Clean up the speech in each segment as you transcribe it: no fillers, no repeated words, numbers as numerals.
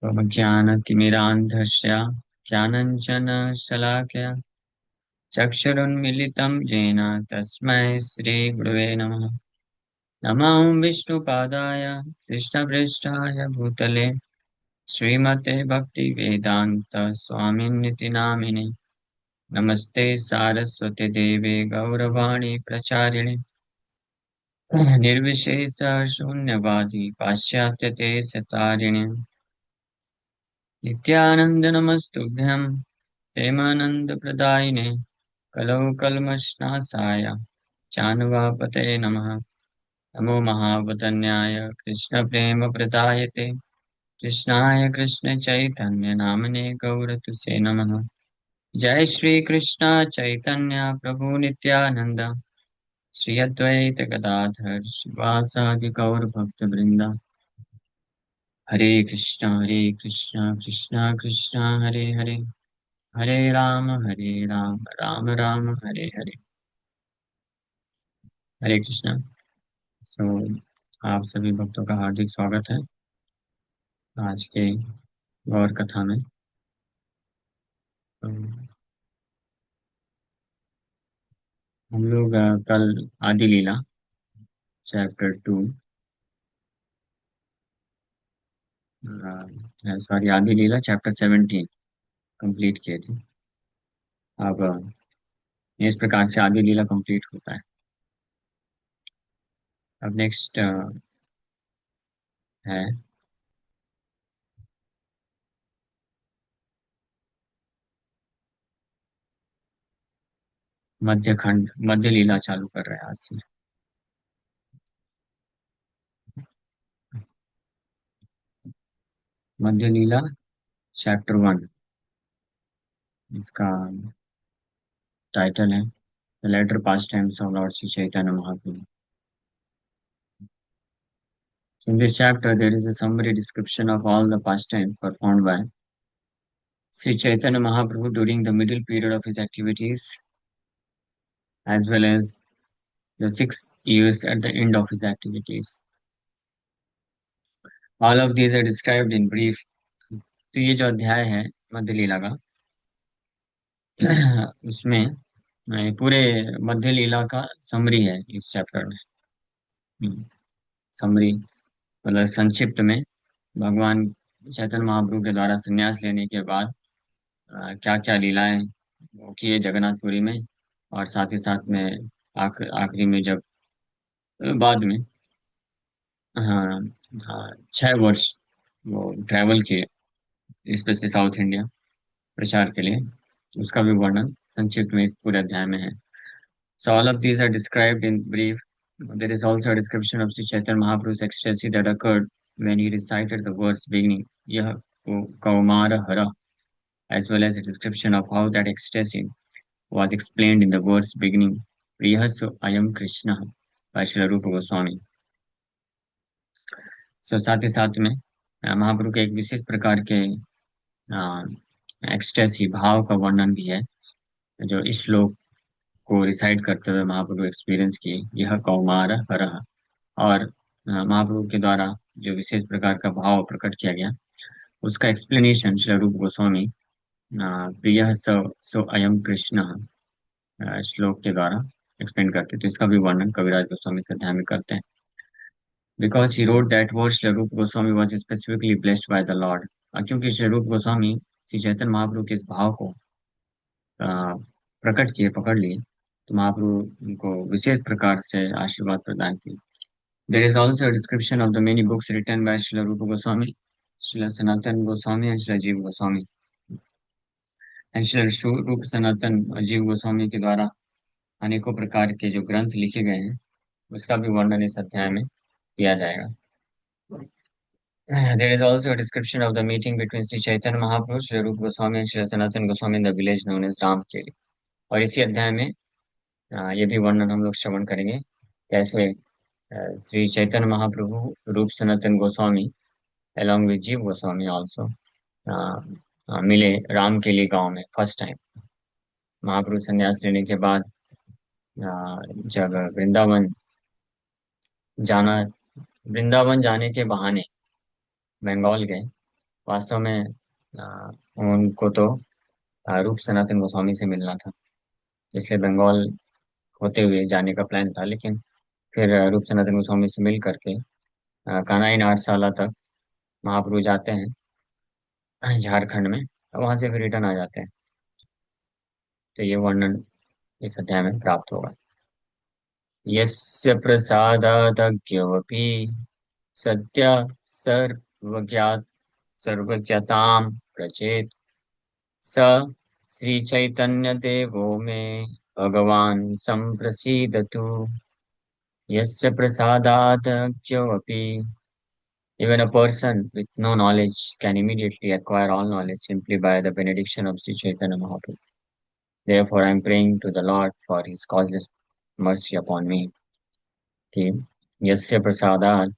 ज्ञानतिमिरान्धस्य ज्ञानञ्जनशलाकया चक्षुरुन्मिलितं येन तस्मै श्रीगुरवे नमः। नमो विष्णुपादाय कृष्णपृष्ठाय भूतले श्रीमते भक्तिवेदान्त स्वामिन्निति नामिने। नमस्ते सारस्वते देवे गौरवाणी प्रचारिणे निर्विशेष शून्यवादी पाश्चात्यदेशतारिणे नित्यानंद नमस्तुभ्यं प्रेमानन्दप्रदायिने कलौ कल्मषनाशाय चानुवापतये नमः। नमो महावदन्याय कृष्णप्रेमप्रदायते कृष्णाय कृष्णचैतन्य नामने गौरतुसे नमः। जय श्री कृष्ण चैतन्य प्रभु नित्यानंद श्री अद्वैत गदाधर शिवासादि गौर भक्त वृंदा। हरे कृष्णा कृष्णा कृष्णा हरे हरे हरे राम राम राम हरे हरे। हरे कृष्णा। सो आप सभी भक्तों का हार्दिक स्वागत है आज के गौर कथा में। तो हम लोग कल आदि लीला चैप्टर 2, सॉरी आदि लीला चैप्टर 17 कंप्लीट किए थे। अब इस प्रकार से आदि लीला कंप्लीट होता है। अब नेक्स्ट है मध्य खंड, मध्य लीला चालू कर रहे हैं आज से। मध्य लीला चैप्टर 1, इसका टाइटल है the later pastimes of Lord Shri Chaitanya Mahaprabhu. In this chapter, there is a summary description of all the pastimes performed by Sri Chaitanya Mahaprabhu during the middle period of his activities, as well as the 6 years at the end of his activities. All of these are described in brief. तो ये जो अध्याय है मध्य लीला का उसमें पूरे मध्य लीला का summary है इस चैप्टर में। समरी मतलब संक्षिप्त में भगवान चैतन्य महाप्रभु के द्वारा संन्यास लेने के बाद क्या क्या लीलाएं वो किए जगन्नाथपुरी में, और साथ ही साथ में आखिरी में जब बाद में हाँ हाँ 6 वर्ष वो ट्रैवल किए स्पेशली साउथ इंडिया प्रचार के लिए, उसका भी वर्णन संक्षिप्त में इस पूरे अध्याय में है। So all of these are described in brief. There is also a description of Sri Chaitanya Mahaprabhu's ecstasy that occurred when he recited the verse beginning Yah Kaumara Hara, as well as a description of how that ecstasy was explained in the verse beginning Priyasu Ayam Krishna by Srila Rupa Goswami. So साथ ही साथ में महाप्रभु के एक विशेष प्रकार के ecstasy भाव का वर्णन भी है जो इस श्लोक को रिसाइट करते हुए महाप्रभु एक्सपीरियंस किए यह कौमार हरह। और महाप्रभु के द्वारा जो विशेष प्रकार का भाव प्रकट किया गया उसका एक्सप्लेनेशन श्री रूप गोस्वामी प्रिय सो अयम कृष्ण श्लोक के द्वारा एक्सप्लेन करते हैं। तो इसका भी वर्णन कविराज गोस्वामी इस अध्याय में करते हैं। Because he wrote that word Shri Rupa Goswami was specifically blessed by the lord. क्योंकि श्री रूप गोस्वामी श्री चैतन्य महाप्रभु के इस भाव को प्रकट किए, पकड़ लिए, तो महाप्रभु को विशेष प्रकार से आशीर्वाद प्रदान किए। There is also a description of the many books written by Srila Rupa Goswami, Srila Sanatan Goswami, and Srila Jiva Goswami. And Srila Rupa Sanatan और जीव गोस्वामी के द्वारा अनेकों प्रकार के जो ग्रंथ लिखे गए हैं उसका भी वर्णन इस अध्याय में किया जाएगा। There is also a description of the meeting between Sri Chaitanya Mahaprabhu, Srila Rupa Goswami, and Srila Sanatan Goswami in the village known as Ramkeli. और इसी अध्याय में ये भी वर्णन हम लोग श्रवण करेंगे कैसे श्री चैतन्य महाप्रभु रूप सनातन गोस्वामी along with जीव गोस्वामी also मिले राम के लिए गांव में फर्स्ट टाइम। महाप्रभु संन्यास लेने के बाद जब जाना वृंदावन जाने के बहाने बंगाल गए वास्तव में उनको तो रूप सनातन गोस्वामी से मिलना था, इसलिए बंगाल होते हुए जाने का प्लान था। लेकिन फिर रूप सनातन गोस्वामी से मिल करके कानाइन 8 साल तक महाप्रभु जाते हैं झारखंड में, वहां से फिर रिटर्न आ जाते हैं। तो ये वर्णन इस अध्याय में प्राप्त होगा। यस्य प्रसादादज्ञोऽपि सद्य सर्वज्ञात सर्वज्ञतां प्रचेत स श्रीचैतन्यदेवो मे भगवान् सम्प्रसीदतु। यस्य प्रसादादज्ञोऽपि, even a person with no knowledge can immediately acquire all knowledge simply by the benediction of Sri Chaitanya Mahaprabhu. Therefore, I am praying to the Lord for His causeless mercy upon me. कि यस्य प्रसादात,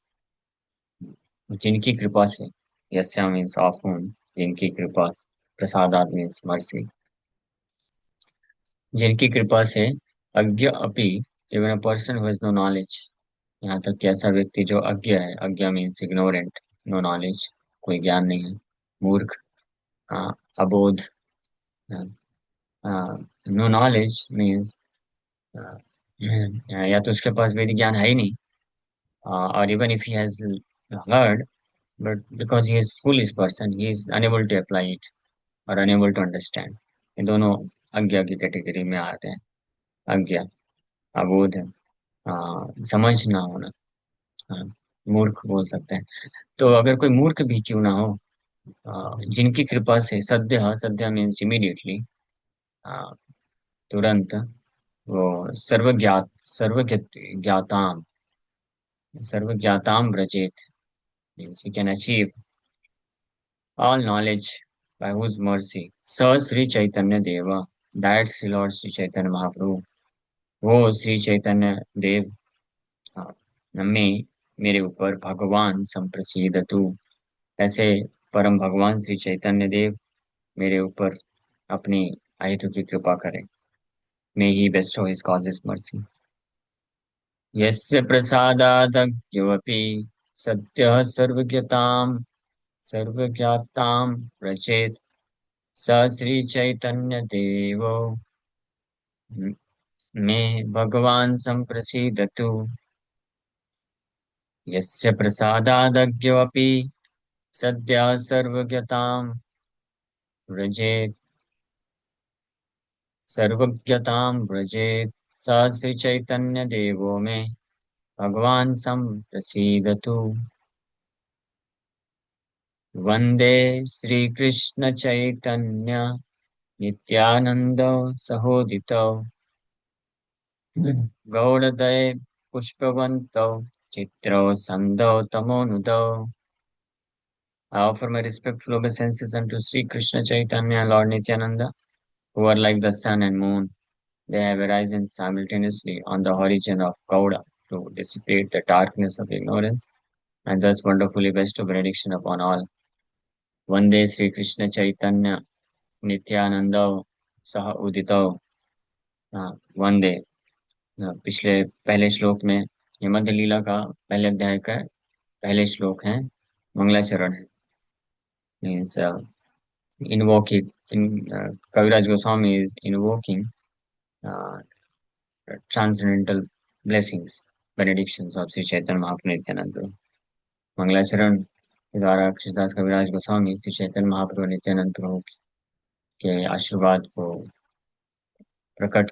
जिनकी कृपा से, यस्य means of whom, जिनकी कृपा से, प्रसादात means mercy, जिनकी कृपा से, अज्ञ अपि, even a person who has no knowledge, यहाँ तक कि ऐसा व्यक्ति जो अज्ञ है, अज्ञ मीन्स इग्नोरेंट, नो नॉलेज, कोई ज्ञान नहीं है, मूर्ख, अबोध, नो नॉलेज मीन्स या तो उसके पास वैदिक ज्ञान है ही नहीं, और even if he has heard, but because he is foolish person, he is unable to apply it or unable to understand. ये दोनों अज्ञा की कैटेगरी में आते हैं। अज्ञा, अबोध, समझ ना होना, हाँ, मूर्ख बोल सकते हैं। तो अगर कोई मूर्ख भी क्यों ना हो, जिनकी कृपा से, सद्य, सद्य मीन्स इमीडिएटली, तुरंत, वो सर्वज्ञाताम, सर्वज्ञाताम व्रजेत, means he can achieve all knowledge by whose mercy. Sir Sri Chaitanya Deva, that Sri Lord Sri Chaitanya Mahaprabhu, वो श्री चैतन्य देव, हाँ, में, मेरे ऊपर भगवान संप्रसीदतु, ऐसे परम भगवान श्री चैतन्य देव मेरे ऊपर अपनी अहेतु की कृपा करें। मे ही बेस्टो हिज कॉजेस मर्सी। यस्य प्रसादादज्ञोऽपि सत्यः सर्वज्ञातां व्रजेत् स श्री चैतन्य देवो मे भगवान् सम्प्रसीदतु। यस्य प्रसादादज्ञोऽपि सद्यः सर्वज्ञतां व्रजेत् स श्री चैतन्य देवो मे भगवान् सम्प्रसीदतु। वन्दे श्रीकृष्ण चैतन्य Nityanand सहोदितौ गौड़दय पुष्पवन्तौ चित्रौ सन्दौ तमोनुदौ। I offer my respectful obeisances unto Sri Krishna Chaitanya and Lord Nityananda, who are like the sun and moon. They have arisen simultaneously on the horizon of Gauda to dissipate the darkness of ignorance and thus wonderfully bestow benediction upon all. Vande Sri Krishna Chaitanya Nityananda Sah Udito। वंदे, पिछले पहले श्लोक में, ये मध्य लीला का पहले अध्याय का पहले श्लोक है, मंगलाचरण है, means invoking in Kaviraj Goswami is invoking uh, transcendental blessings, benedictions of Sri Chaitanya Mahaprabhu Nityananda। मंगलाचरण के द्वारा कृष्णदास कविराज गोस्वामी श्री चैतन्य महाप्रभु नित्यानंद प्रभु के आशीर्वाद को प्रकट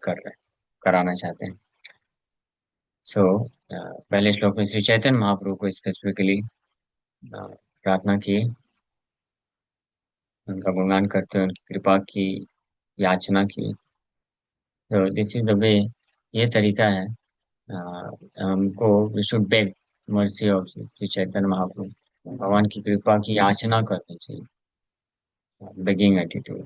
कराना चाहते हैं। सो पहले श्लोक में श्री चैतन्य महाप्रभु को स्पेसिफिकली प्रार्थना की, उनका गुणगान करते हुए उनकी कृपा की याचना की। तो दिस इज द वे, ये तरीका है, हमको we should beg mercy of Shri Chaitanya Mahaprabhu, भगवान की कृपा की याचना करनी चाहिए, बेगिंग एटीट्यूड।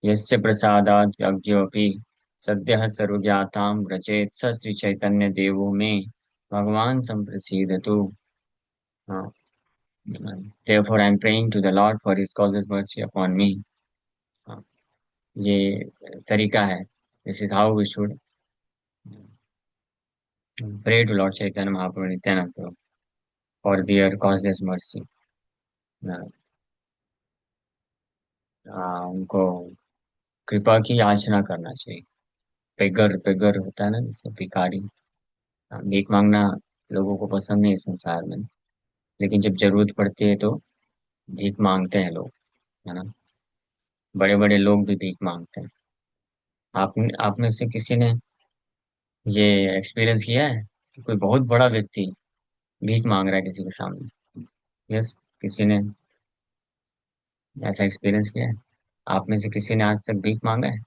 यस्य प्रसादात् यज्ञोऽपि सद्यः सर्वज्ञातां व्रजेत् स श्री चैतन्य देवो मे भगवान संप्रसीदतु। Therefore I am praying to the Lord for his causeless mercy upon me। ये तरीका है, this is how we should pray to Lord Chaitanya Mahaprabhu Nityananda for their causeless mercy। उनको कृपा की याचना करना चाहिए। बेगर बेगर होता है ना, जैसे भिखारी। भीख मांगना लोगों को पसंद नहीं है संसार में, लेकिन जब जरूरत पड़ती है तो भीख मांगते हैं लोग, है ना। बड़े बड़े लोग भी भीख मांगते हैं। आप में से किसी ने ये एक्सपीरियंस किया है कि कोई बहुत बड़ा व्यक्ति भीख मांग रहा है किसी के सामने? यस। किसी ने ऐसा एक्सपीरियंस किया है? आप में से किसी ने आज तक भीख मांगा है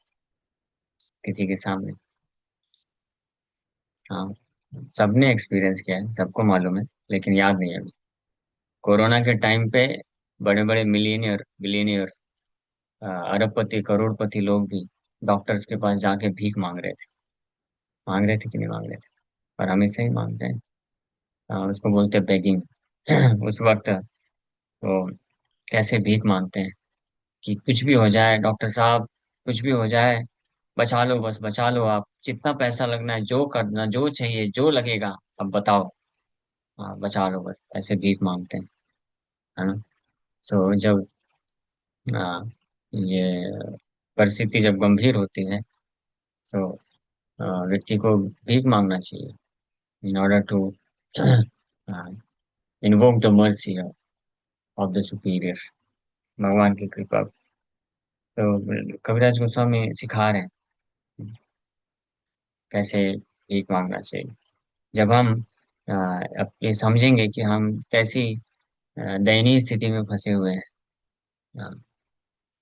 किसी के सामने? हाँ, सबने एक्सपीरियंस किया है, सबको मालूम है, लेकिन याद नहीं है अभी। कोरोना के टाइम पे बड़े बड़े मिलियनियर बिलियनियर, अरबपति करोड़पति लोग भी डॉक्टर्स के पास जाके भीख मांग रहे थे कि नहीं मांग रहे थे? और हमेशा ही मांगते हैं। उसको बोलते हैं बेगिंग। उस वक्त वो कैसे भीख मांगते हैं कि कुछ भी हो जाए डॉक्टर साहब, कुछ भी हो जाए, बचा लो, बस बचा लो, आप जितना पैसा लगना है, जो करना, जो चाहिए, जो लगेगा, अब बताओ। हाँ, बचा लो बस, ऐसे भीख मांगते हैं, है ना। तो जब ये परिस्थिति जब गंभीर होती है, तो व्यक्ति को भीख मांगना चाहिए in order to invoke the mercy of the superior, भगवान की कृपा। तो कविराज गोस्वामी सिखा रहे हैं कैसे भीख मांगना चाहिए। जब हम अब ये समझेंगे कि हम कैसी दयनीय स्थिति में फंसे हुए हैं,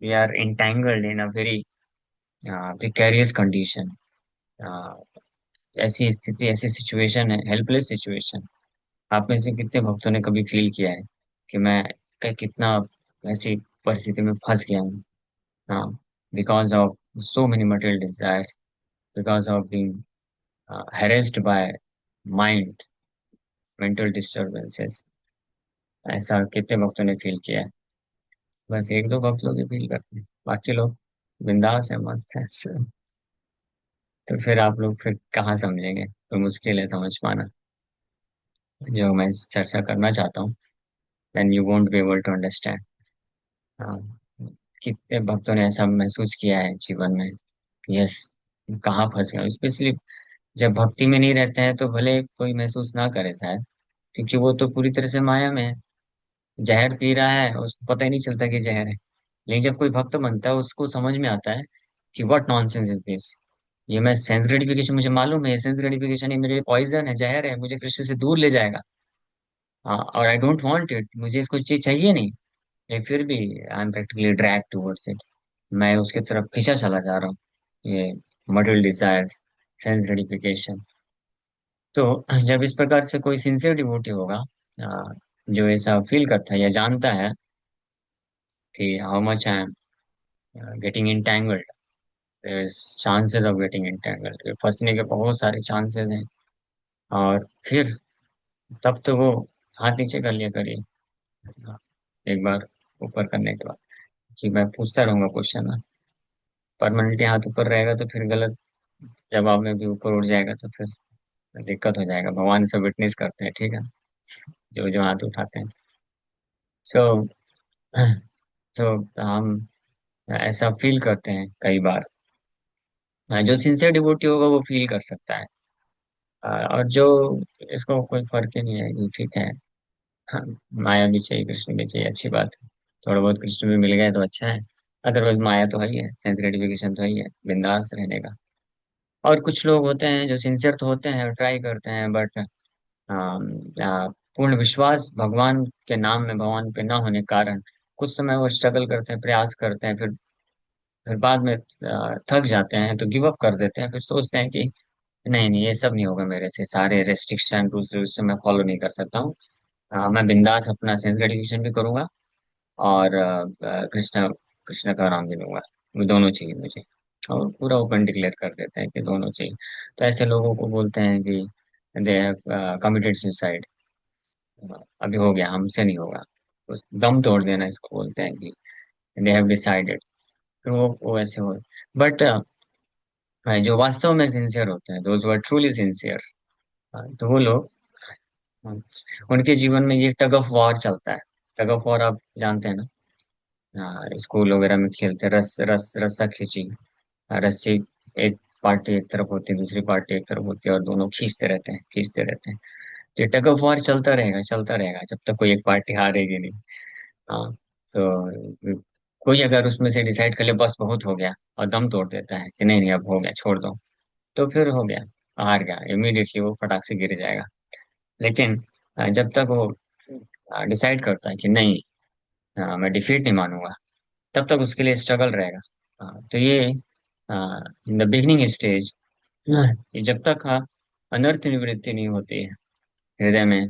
we are entangled in a very precarious condition. ऐसी स्थिति, ऐसी सिचुएशन है, हेल्पलेस सिचुएशन। आप में से कितने भक्तों ने कभी फील किया है कि मैं कितना ऐसी परिस्थिति में फंस गया हूँ? हाँ, because of so many material desires, because of being harassed by mind, mental disturbances. ऐसा कितने भक्तों ने फील किया है? बस एक दो भक्त लोग ही फील करते हैं, बाकी लोग बिंदास है, मस्त है। तो फिर आप लोग फिर कहाँ समझेंगे? तो मुश्किल है समझ पाना जो मैं चर्चा करना चाहता हूँ। Then you won't be able to understand. हाँ, कितने भक्तों ने ऐसा महसूस किया है जीवन में, यस, कहाँ फंस गए। स्पेशली जब भक्ति में नहीं रहते हैं तो भले कोई महसूस ना करे शायद, क्योंकि वो तो पूरी तरह से माया में है। जहर पी रहा है, उसको पता ही नहीं चलता कि जहर है। लेकिन जब कोई भक्त बनता है, उसको समझ में आता है कि व्हाट नॉनसेंस इज दिस। ये मैं सेंस ग्रेटिफिकेशन, मुझे मालूम है सेंस ग्रेटिफिकेशन ये मेरे लिए पॉइजन है, जहर है, मुझे कृष्ण से दूर ले जाएगा। हाँ, और आई डोंट वांट इट, मुझे इसको चीज चाहिए नहीं। लेकिन फिर भी I am practically drag towards it. मैं उसके तरफ खींचा चला जा रहा हूँ। ये मटेरियल डिजायर्स, सेंस ग्रेटिफिकेशन। तो जब इस प्रकार से कोई सिंसियर डिवोटी होगा, आ, जो ऐसा फील करता है या जानता है कि how much I am getting entangled, chances of getting entangled, फंसने के बहुत सारे चांसेस हैं। और फिर तब तो वो हाथ नीचे कर लिया करिए। हाँ, एक बार ऊपर करने के बाद कि मैं पूछता रहूंगा क्वेश्चन ना, परमानेंटली हाथ ऊपर रहेगा तो फिर गलत जवाब में भी ऊपर उठ जाएगा, तो फिर दिक्कत हो जाएगा। भगवान से विटनेस करते हैं, ठीक है, जो जो हाथ उठाते हैं। सो सो हम ऐसा फील करते हैं कई बार। जो सिंसियर डिवोटी होगा वो फील कर सकता है। और जो, इसको कोई फर्क ही नहीं है कि ठीक है, हाँ, माया भी चाहिए, कृष्ण भी चाहिए, अच्छी बात है। थोड़ा बहुत कृष्ण भी मिल गए तो अच्छा है। अदरवाइज माया तो है ही है, सेंस ग्रेटिफिकेशन तो है ही है, बिंदास रहने का। और कुछ लोग होते हैं जो सिंसियर तो होते हैं और ट्राई करते हैं, बट पूर्ण विश्वास भगवान के नाम में, भगवान पे ना होने के कारण कुछ समय वो स्ट्रगल करते हैं, प्रयास करते हैं, फिर बाद में थक जाते हैं तो गिव अप कर देते हैं। फिर सोचते हैं कि नहीं नहीं, ये सब नहीं होगा मेरे से, सारे रेस्ट्रिक्शन रूल्स से मैं फॉलो नहीं कर सकता हूँ। मैं बिंदास अपना सेल्फ ग्रेटिफिकेशन भी करूंगा, और कृष्ण कृष्ण का नाम भी लूंगा। वो दोनों चाहिए मुझे, और पूरा ओपन डिक्लेयर कर देते हैं कि दोनों चाहिए। तो ऐसे लोगों को बोलते हैं कि दे हैव कमिटेड सुसाइड। अभी हो गया, हमसे नहीं होगा, तो दम तोड़ देना इसको बोलते हैं कि दे हैव डिसाइडेड। फिर वो ऐसे हो। बट जो वास्तव में सिंसियर होते हैं, दोज आर ट्रूली सिंसियर, तो वो लोग, हाँ, उनके जीवन में ये टग ऑफ वॉर चलता है। टग ऑफ वॉर आप जानते हैं ना? हाँ, स्कूल वगैरह में खेलते, रस्सा खींची, रस्सी, एक पार्टी एक तरफ होती है, दूसरी पार्टी एक तरफ होती है, और दोनों खींचते रहते हैं। तो ये टग ऑफ वार चलता रहेगा जब तक कोई एक पार्टी हारेगी नहीं। हाँ। तो कोई अगर उसमें से डिसाइड कर ले बस बहुत हो गया, और दम तोड़ देता है कि नहीं नहीं अब हो गया छोड़ दो, तो फिर हो गया, हार गया, इमीडिएटली वो फटाक से गिर जाएगा। लेकिन जब तक वो डिसाइड करता है कि नहीं, मैं डिफीट नहीं मानूंगा, तब तक उसके लिए स्ट्रगल रहेगा। तो ये इन द बिगनिंग स्टेज, जब तक अनर्थ निवृत्ति नहीं होती है हृदय में,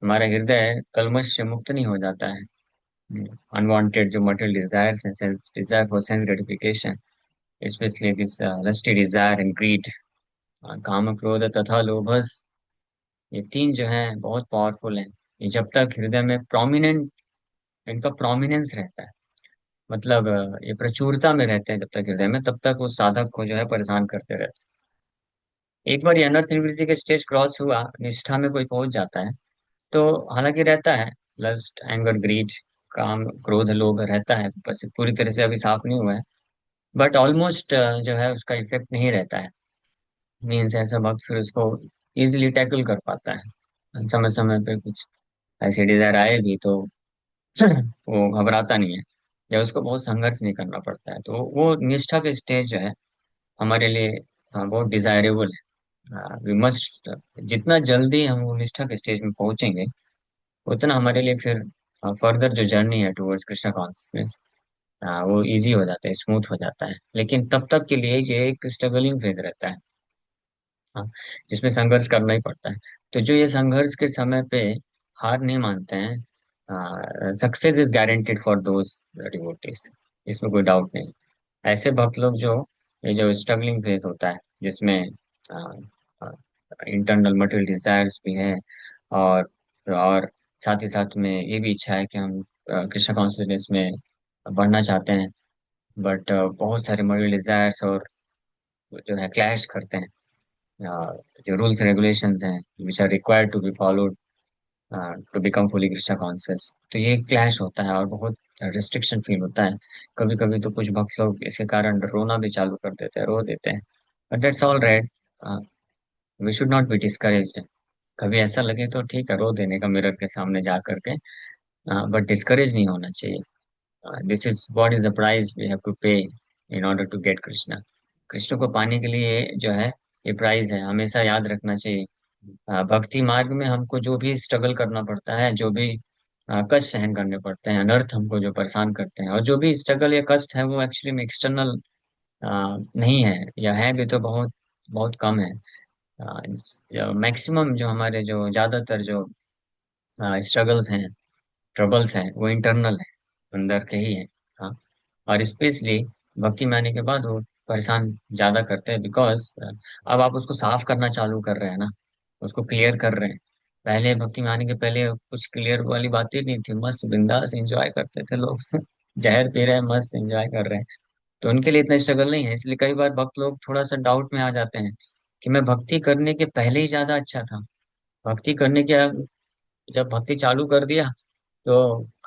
हमारा हृदय कल्मश से मुक्त नहीं हो जाता है। अनवांटेड जो मटेरियल डिजायर्स हैं, sense desire for sense gratification, specially this lusty desire and greed, काम क्रोध तथा लोभस, ये तीन जो है बहुत पावरफुल हैं। ये जब तक हृदय में प्रोमिनेंट, इनका प्रोमिनेंस रहता है, मतलब ये प्रचुरता में रहते हैं जब तक हृदय में, तब तक वो साधक को जो है परेशान करते रहते हैं। एक बार ये अनर्थ निवृत्ति के स्टेज क्रॉस हुआ, निष्ठा में कोई पहुंच जाता है, तो हालांकि रहता है लस्ट एंगर ग्रीड, काम क्रोध लोभ रहता है, बस पूरी तरह से अभी साफ नहीं हुआ है, बट ऑलमोस्ट जो है उसका इफेक्ट नहीं रहता है। मीन्स ऐसा वक्त फिर उसको इजिली टैकल कर पाता है, समय समय पे कुछ ऐसे डिजायर आए भी तो वो घबराता नहीं है, या उसको बहुत संघर्ष नहीं करना पड़ता है। तो वो निष्ठा के स्टेज जो है हमारे लिए बहुत डिजायरेबल है। वी मस्ट, जितना जल्दी हम वो निष्ठा के स्टेज में पहुंचेंगे, उतना हमारे लिए फिर फर्दर जो जर्नी है टुवर्ड्स कृष्णा कॉन्शियसनेस, वो इजी हो जाता है, स्मूथ हो जाता है। लेकिन तब तक के लिए ये एक स्ट्रगलिंग फेज रहता है, हाँ, जिसमें संघर्ष करना ही पड़ता है। तो जो ये संघर्ष के समय पे हार नहीं मानते हैं, success is guaranteed for those devotees, इसमें कोई डाउट नहीं। ऐसे भक्त लोग जो, ये जो स्ट्रगलिंग फेज होता है जिसमें इंटरनल मटेरियल डिजायर्स भी है, और साथ ही साथ में ये भी इच्छा है कि हम कृष्ण कॉन्शियसनेस में बढ़ना चाहते हैं, बट बहुत सारे मटेरियल डिजायर्स और जो है क्लैश करते हैं, जो रूल्स रेगुलेशंस हैं which are required to be followed to become fully Krishna conscious, तो ये क्लैश होता है और बहुत रिस्ट्रिक्शन फील होता है। कभी कभी तो कुछ भक्त लोग इसके कारण रोना भी चालू कर देते हैं, रो देते हैं, but that's all right, we should not be discouraged. कभी ऐसा लगे तो ठीक है, रो देने का मिरर के सामने जा करके, बट डिस्करेज नहीं होना चाहिए। This is what is the price we have to pay in order to get Krishna. Krishna को पाने के लिए जो है ये प्राइस है, हमेशा याद रखना चाहिए। भक्ति मार्ग में हमको जो भी स्ट्रगल करना पड़ता है, जो भी कष्ट सहन करने पड़ते हैं, अनर्थ हमको जो परेशान करते हैं, और जो भी स्ट्रगल या कष्ट है वो एक्चुअली में एक्सटर्नल नहीं है, या है भी तो बहुत बहुत कम है। मैक्सिमम जो हमारे जो ज्यादातर जो स्ट्रगल्स हैं, ट्रबल्स हैं, वो इंटरनल है, अंदर के ही है। हाँ। और स्पेशली भक्ति में आने के बाद वो परेशान ज्यादा करते हैं, बिकॉज अब आप उसको साफ करना चालू कर रहे हैं ना, उसको क्लियर कर रहे हैं। पहले भक्ति में आने के पहले कुछ क्लियर वाली बातें नहीं थी, मस्त बिंदास एंजॉय करते थे लोग जहर पी रहे हैं, मस्त एंजॉय कर रहे हैं। तो उनके लिए इतना स्ट्रगल नहीं है, इसलिए कई बार भक्त लोग थोड़ा सा डाउट में आ जाते हैं कि मैं भक्ति करने के पहले ही ज्यादा अच्छा था, भक्ति करने के जब भक्ति चालू कर दिया तो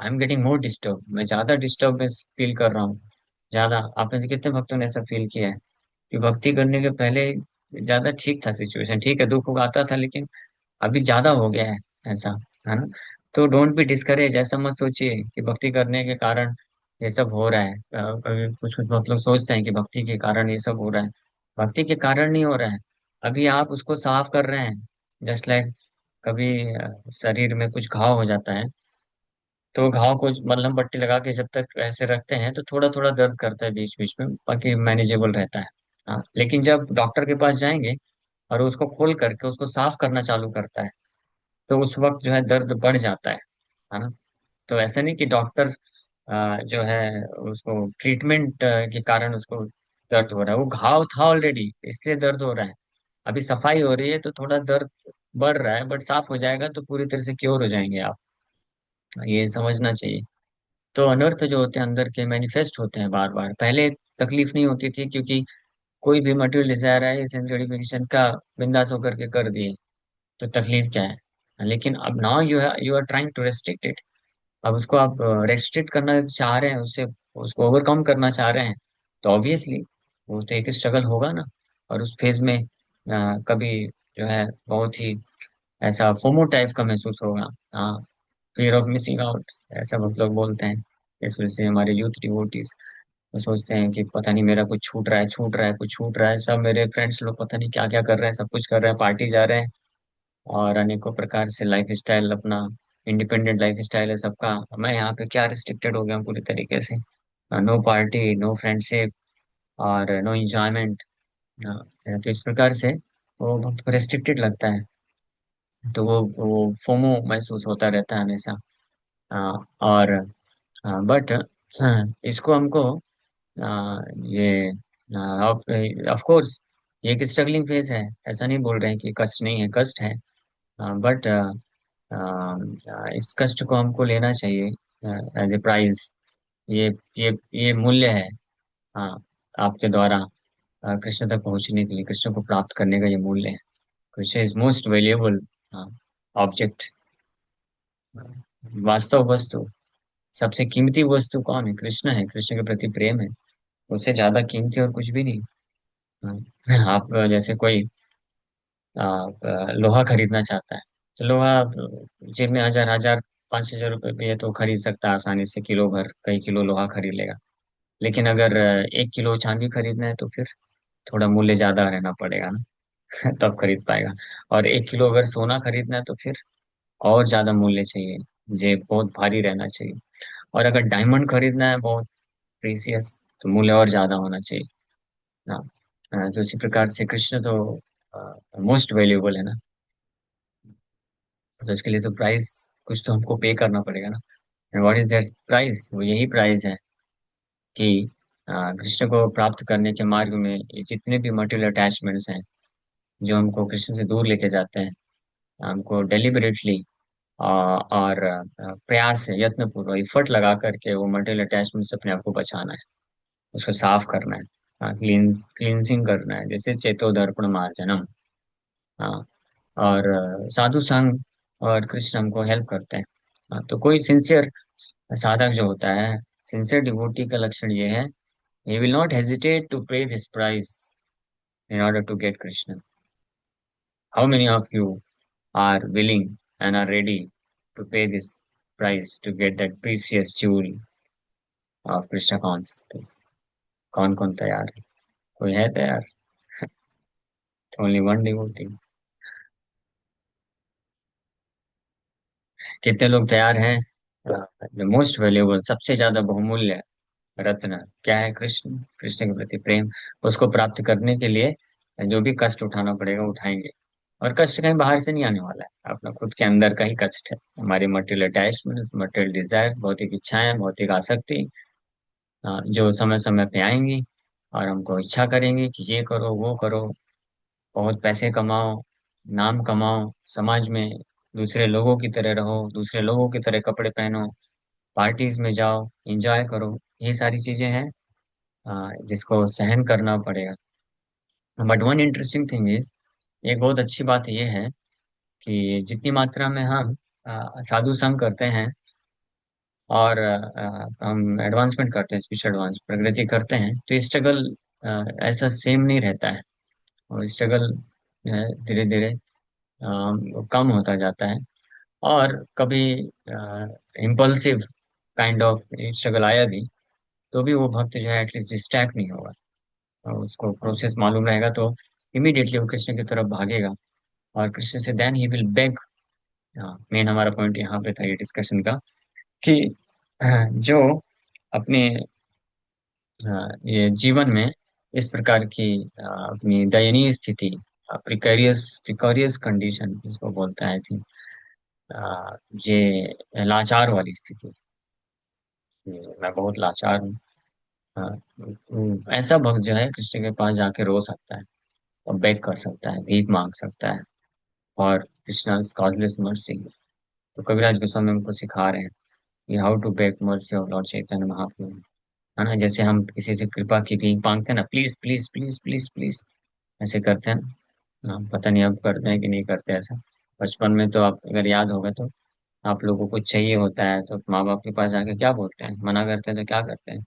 आई एम गेटिंग मोर डिस्टर्ब, मैं ज्यादा डिस्टर्बेंस फील कर रहा हूँ ज्यादा। आपने से कितने भक्तों ने ऐसा फील किया है कि भक्ति करने के पहले ज्यादा ठीक था सिचुएशन, ठीक है दुख उग आता था, लेकिन अभी ज्यादा हो गया है ऐसा, है ना? तो डोंट बी डिस्करेज, ऐसा मत सोचिए कि भक्ति करने के कारण ये सब हो रहा है। कभी कुछ कुछ बहुत लोग सोचते हैं कि भक्ति के कारण ये सब हो रहा है, भक्ति के कारण नहीं हो रहा है। अभी आप उसको साफ कर रहे हैं, जस्ट लाइक कभी शरीर में कुछ घाव हो जाता है, तो घाव को मलहम पट्टी लगा के जब तक ऐसे रखते हैं तो थोड़ा थोड़ा दर्द करता है बीच बीच में, बाकी मैनेजेबल रहता है। हाँ, लेकिन जब डॉक्टर के पास जाएंगे और उसको खोल करके उसको साफ करना चालू करता है, तो उस वक्त जो है दर्द बढ़ जाता है ना? तो ऐसा नहीं कि डॉक्टर जो है उसको ट्रीटमेंट के कारण उसको दर्द हो रहा है, वो घाव था ऑलरेडी इसलिए दर्द हो रहा है। अभी सफाई हो रही है तो थोड़ा दर्द बढ़ रहा है, बट साफ हो जाएगा तो पूरी तरह से क्योर हो जाएंगे आप, ये समझना चाहिए। तो अनर्थ जो होते हैं अंदर के मैनिफेस्ट होते हैं बार बार, पहले तकलीफ नहीं होती थी क्योंकि कोई भी मटेरियल डिजायर है सेंस ग्रेटिफिकेशन का बिंदास होकर के कर दिए, तो तकलीफ क्या है? लेकिन अब now you are trying to restrict it, अब उसको आप रेस्ट्रिक्ट करना चाह रहे हैं, उससे उसको ओवरकम करना चाह रहे हैं, तो ऑब्वियसली वो तो एक स्ट्रगल होगा ना। और उस फेज में कभी जो है बहुत ही ऐसा फोमो टाइप का महसूस होगा। हाँ, फियर ऑफ मिसिंग आउट, ऐसा बहुत लोग बोलते हैं। इस वजह से हमारे यूथ डिवोटीज वो सोचते हैं कि पता नहीं मेरा कुछ छूट रहा है, छूट रहा है, कुछ छूट रहा है। सब मेरे फ्रेंड्स लोग पता नहीं क्या क्या कर रहे हैं, सब कुछ कर रहे हैं, पार्टी जा रहे हैं, और अनेकों प्रकार से लाइफ स्टाइल अपना, इंडिपेंडेंट लाइफ स्टाइल है सबका। मैं यहाँ पे क्या रिस्ट्रिक्टेड हो गया हूँ पूरी तरीके से। नो पार्टी, नो फ्रेंडशिप, और नो एंजॉयमेंट। तो इस प्रकार से वो बहुत रेस्ट्रिक्टेड लगता है। तो वो फोमो महसूस होता रहता है हमेशा। और बट इसको हमको ये ऑफ कोर्स ये एक स्ट्रगलिंग फेज है, ऐसा नहीं बोल रहे हैं कि कष्ट नहीं है, कष्ट है। बट इस कष्ट को हमको लेना चाहिए एज ए प्राइज। ये ये मूल्य है। हाँ, आपके द्वारा कृष्ण तक पहुंचने के लिए, कृष्ण को प्राप्त करने का ये मूल्य है। Krishna is most valuable object. वास्तव वस्तु, सबसे कीमती वस्तु कौन है? कृष्ण है, कृष्ण के प्रति प्रेम है। उससे ज्यादा कीमती और कुछ भी नहीं। आप जैसे कोई लोहा खरीदना चाहता है, तो लोहा जेब में हजार हजार 5,000 रुपए भी है तो खरीद सकता है आसानी से, किलो भर कई किलो लोहा खरीद लेगा। लेकिन अगर 1 किलो चांदी खरीदना है तो फिर थोड़ा मूल्य ज्यादा रहना पड़ेगा ना। तब खरीद पाएगा। और 1 किलो अगर सोना खरीदना है तो फिर और ज्यादा मूल्य चाहिए, जेब बहुत भारी रहना चाहिए। और अगर डायमंड खरीदना है बहुत प्रीसियस, तो मूल्य और ज्यादा होना चाहिए ना। तो इसी प्रकार से कृष्ण तो मोस्ट वैल्यूएबल है ना। तो इसके लिए तो प्राइस कुछ तो हमको पे करना पड़ेगा ना। And what is that price? वो यही प्राइस है कि कृष्ण को प्राप्त करने के मार्ग में ये जितने भी मटेरियल अटैचमेंट्स हैं जो हमको कृष्ण से दूर लेके जाते हैं, हमको डेलिबरेटली और प्रयास से, यत्न पूर्वक एफर्ट लगा करके वो मटेरियल अटैचमेंट से अपने आप को बचाना है, उसको साफ करना है, क्लींसिंग करना है, जैसे चेतोदर्पण मार्जनम। हाँ, और साधु संग और कृष्ण हमको हेल्प करते हैं। तो कोई सिंसियर साधक जो होता है, सिंसियर डिवोटी का लक्षण ये है, he will not hesitate to pay this price in order to get Krishna. How many of you are willing and are ready to pay this price to get that precious jewel of Krishna consciousness? कौन कौन तैयार है? कोई है तैयार? Only one devotee. कितने लोग तैयार हैं? द मोस्ट वैल्यूएबल, सबसे ज्यादा बहुमूल्य रत्न क्या है? कृष्ण, कृष्ण के प्रति प्रेम। उसको प्राप्त करने के लिए जो भी कष्ट उठाना पड़ेगा उठाएंगे। और कष्ट कहीं बाहर से नहीं आने वाला है, अपना खुद के अंदर का ही कष्ट है। हमारे मटेरियल अटैचमेंट्स, मटेरियल डिजायर, भौतिक इच्छाएं, भौतिक आसक्ति, जो समय समय पे आएंगी और हमको इच्छा करेंगे कि ये करो वो करो, बहुत पैसे कमाओ, नाम कमाओ, समाज में दूसरे लोगों की तरह रहो, दूसरे लोगों की तरह कपड़े पहनो, पार्टीज में जाओ, एंजॉय करो। ये सारी चीजें हैं जिसको सहन करना पड़ेगा। But one interesting thing is, एक बहुत अच्छी बात यह है कि जितनी मात्रा में हम साधु संग करते हैं और हम एडवांसमेंट करते हैं, स्पीच एडवांस प्रगति करते हैं, तो स्ट्रगल ऐसा सेम नहीं रहता है। और स्ट्रगल धीरे धीरे कम होता जाता है। और कभी इम्पल्सिव काइंड ऑफ स्ट्रगल आया भी, तो भी वो भक्त जो है एटलीस्ट डिस्ट्रैक्ट नहीं होगा, और उसको प्रोसेस मालूम रहेगा, तो इमीडिएटली वो कृष्ण की तरफ भागेगा। और कृष्ण से then he will beg. Main हमारा पॉइंट यहाँ पे था ये डिस्कशन का, कि जो अपने ये जीवन में इस प्रकार की अपनी दयनीय स्थिति, प्रिकैरियस प्रिकॉरियस कंडीशन इसको बोलते हैं आई थिंक, ये लाचार वाली स्थिति, ये मैं बहुत लाचार हूँ। ऐसा भक्त जो है कृष्ण के पास जाके रो सकता है, और बेग कर सकता है, भीख मांग सकता है, और कृष्णा कॉजलेस मर्सी। तो कविराज गोस्वामी हमको सिखा रहे हैं कि how to beg mercy of Lord Chaitanya Mahaprabhu. है ना, जैसे हम किसी से कृपा की भीख मांगते हैं ना, please please please please please, ऐसे करते हैं ना। पता नहीं अब करते हैं कि नहीं करते ऐसा। बचपन में तो आप अगर याद होगा तो आप लोगों को चाहिए होता है तो माँ बाप के पास जाके क्या बोलते हैं, मना करते हैं तो क्या करते हैं?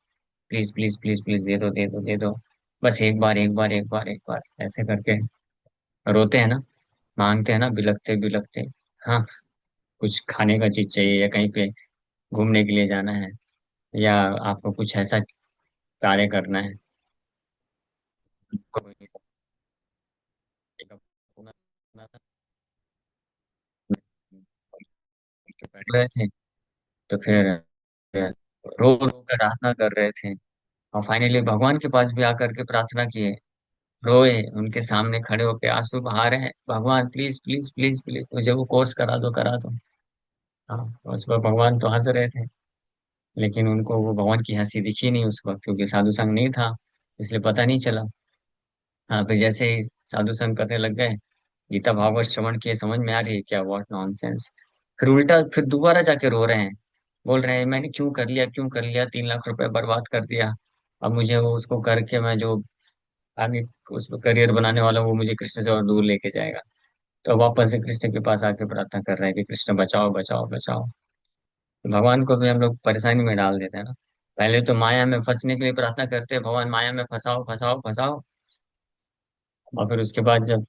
प्लीज प्लीज प्लीज प्लीज दे दो दे दो दे दो, बस एक बार एक बार एक बार एक बार ऐसे करके रोते हैं ना, मांगते हैं ना, बिलखते बिलखते। हाँ, कुछ खाने का चीज चाहिए या कहीं पे घूमने के लिए जाना है, या आपको कुछ ऐसा कार्य करना है। कोई बैठ रहे थे तो फिर रो रो कर प्रार्थना कर रहे थे, और फाइनली भगवान के पास भी आकर के प्रार्थना किए, रोए, उनके सामने खड़े होके आंसू बहा रहे हैं, भगवान प्लीज प्लीज प्लीज प्लीज मुझे वो कोर्स करा दो करा दो। हाँ, उस पर भगवान तो हंस रहे थे, लेकिन उनको वो भगवान की हंसी दिखी नहीं उस वक्त, क्योंकि साधु संग नहीं था, इसलिए पता नहीं चला। हाँ, फिर जैसे ही साधु संग करने लग गए, गीता भागवत श्रवण किए, समझ में आ रही है क्या, व्हाट नॉनसेंस। फिर उल्टा फिर दोबारा जाके रो रहे हैं, बोल रहे हैं मैंने क्यों कर लिया, क्यों कर लिया, 3 लाख रुपए बर्बाद कर दिया। अब मुझे वो उसको करके मैं जो आगे उस करियर बनाने वाला हूँ, वो मुझे कृष्ण से और दूर लेके जाएगा। तो वापस से कृष्ण के पास आके प्रार्थना कर रहे हैं कि कृष्ण बचाओ बचाओ बचाओ। तो भगवान को भी हम लोग परेशानी में डाल देते हैं ना। पहले तो माया में फंसने के लिए प्रार्थना करते हैं, भगवान माया में फंसाओ फंसाओ फंसाओ, और फिर उसके बाद जब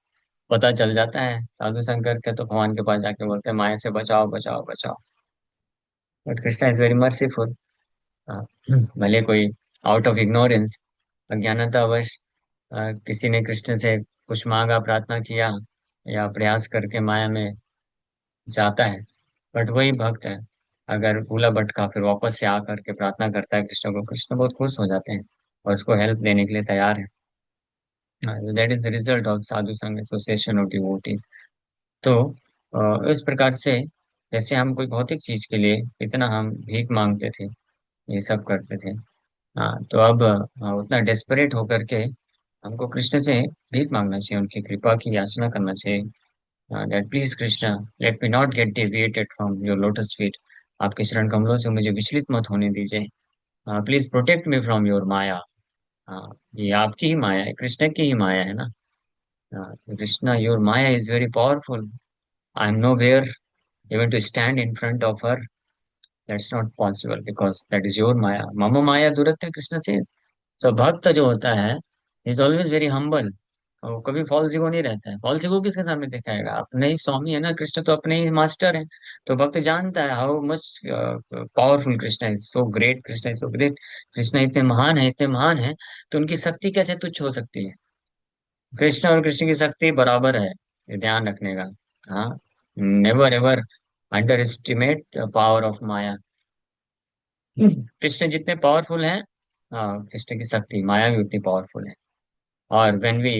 पता चल जाता है साधु शंकर के, तो भगवान के पास जाके बोलते हैं माया से बचाओ बचाओ बचाओ। But Krishna is very merciful. भले कोई आउट ऑफ इग्नोरेंस, अज्ञानतावश किसी ने कृष्ण से कुछ मांगा, प्रार्थना किया, या प्रयास करके माया में जाता है, बट वही भक्त है, अगर भूला भटका फिर वापस से आकर के प्रार्थना करता है कृष्ण को, कृष्ण बहुत खुश हो जाते हैं और उसको हेल्प देने के लिए तैयार है। That is the result of sadhu sanga association of devotees. तो इस प्रकार से, जैसे हम कोई भौतिक चीज के लिए इतना हम भीख मांगते थे, ये सब करते थे, हाँ, तो अब उतना डेस्परेट होकर के हमको कृष्ण से भीख मांगना चाहिए, उनकी कृपा की याचना करना चाहिए। That please Krishna, let me not get deviated from your lotus feet. आपके चरण कमलों से मुझे विचलित मत होने दीजिए। Please protect me from your maya. हाँ, ये आपकी ही माया है, कृष्ण की ही माया है ना। Krishna, your maya is very powerful. I am nowhere even to stand in front of her. That's not possible because that is your maya, मम माया दुरत्य कृष्ण से। तो भक्त जो होता है इज ऑलवेज वेरी हम्बल, वो कभी फॉल्स ईगो नहीं रहता है। फॉल्स ईगो किसके सामने दिखाएगा, अपने ही स्वामी है ना, कृष्ण तो अपने ही मास्टर है। तो भक्त जानता है how much powerful Krishna is, so great Krishna is so great, Krishna इतने महान है इतने महान है, तो उनकी शक्ति कैसे तुच्छ हो सकती है। कृष्ण और कृष्ण की शक्ति बराबर है, ये ध्यान रखने का। हाँ, never ever underestimate the power of maya. Krishna जितने पावरफुल हैं, हाँ, कृष्ण की शक्ति माया भी उतनी पावरफुल है। और when we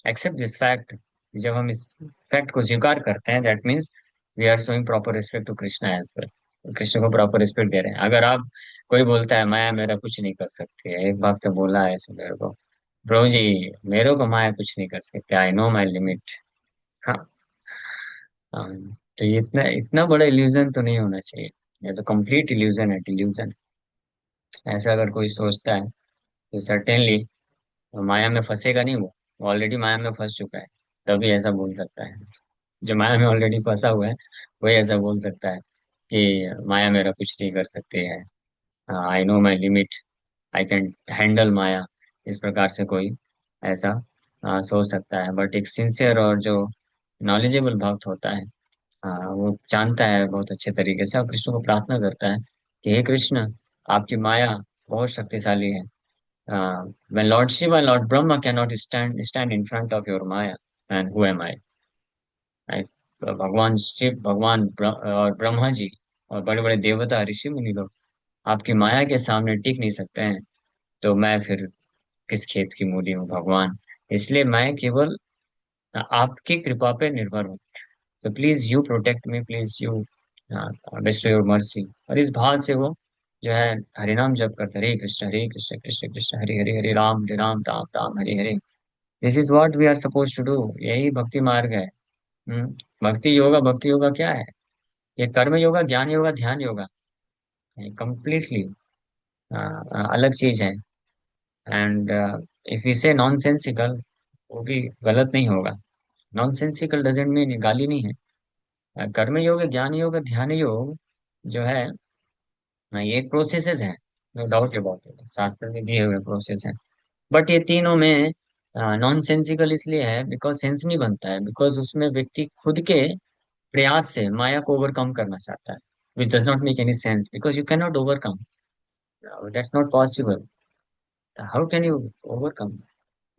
accept this fact, जब हम इस फैक्ट को स्वीकार करते हैं, that means we are showing proper respect to Krishna as well. Krishna को प्रॉपर रिस्पेक्ट दे रहे हैं। अगर आप, कोई बोलता है माया मेरा कुछ नहीं कर सकती है, एक बात तो बोला है ऐसे मेरे को, ब्रो जी मेरे को माया कुछ नहीं कर सकती, आई नो माई लिमिट। हाँ, हाँ, तो ये इतना इतना बड़ा इल्यूजन तो नहीं होना चाहिए, ये तो कंप्लीट इल्यूजन है, डिल्यूजन। ऐसा अगर कोई सोचता है तो सर्टेनली माया में फंसेगा नहीं, वो ऑलरेडी माया में फंस चुका है, तभी ऐसा बोल सकता है। जो माया में ऑलरेडी फंसा हुआ है वही ऐसा बोल सकता है कि माया मेरा कुछ नहीं कर सकती है, I know my limit, I can handle maya. इस प्रकार से कोई ऐसा सोच सकता है, बट एक सिंसियर और जो नॉलेजेबल भक्त होता है, वो जानता है बहुत अच्छे तरीके से, और कृष्ण को प्रार्थना करता है कि हे कृष्ण, आपकी माया बहुत शक्तिशाली है। When Lord Shiva and Lord Brahma cannot stand in front of your Maya, and who am I? Right? तो भगवान शिव, और ब्रह्मा जी और बड़े बड़े देवता ऋषि मुनि लोग आपकी माया के सामने टिक नहीं सकते हैं, तो मैं फिर किस खेत की मूली हूँ भगवान। इसलिए मैं केवल आपकी कृपा पे निर्भर हूँ। तो please you protect me, please you best your mercy. और इस भाव से वो जो है हरिनाम जप करते, Hare Krishna Krishna Krishna Hare Hare, Hare Ram Ram Ram Hare Hare. This is what we are suppose to do, यही भक्ति मार्ग है। हम्म, भक्ति योगा क्या है? ये कर्म योगा, ज्ञान योगा, ध्यान योगा, कंप्लीटली अलग चीज है। एंड इफ यू से नॉनसेंसिकल, वो भी गलत नहीं होगा। नॉनसेंसिकल डजेंट मीन गाली नहीं है, कर्म योग, ज्ञान योग, ध्यान योग जो है, ये प्रोसेसेस हैं, नो डाउट अबाउट इट, शास्त्र में दिए हुए प्रोसेस हैं। बट ये तीनों में नॉन सेंसिकल इसलिए है बिकॉज सेंस नहीं बनता है, बिकॉज उसमें व्यक्ति खुद के प्रयास से माया को ओवरकम करना चाहता है, which does not make any sense because you can not overcome, that's not possible. How can you overcome?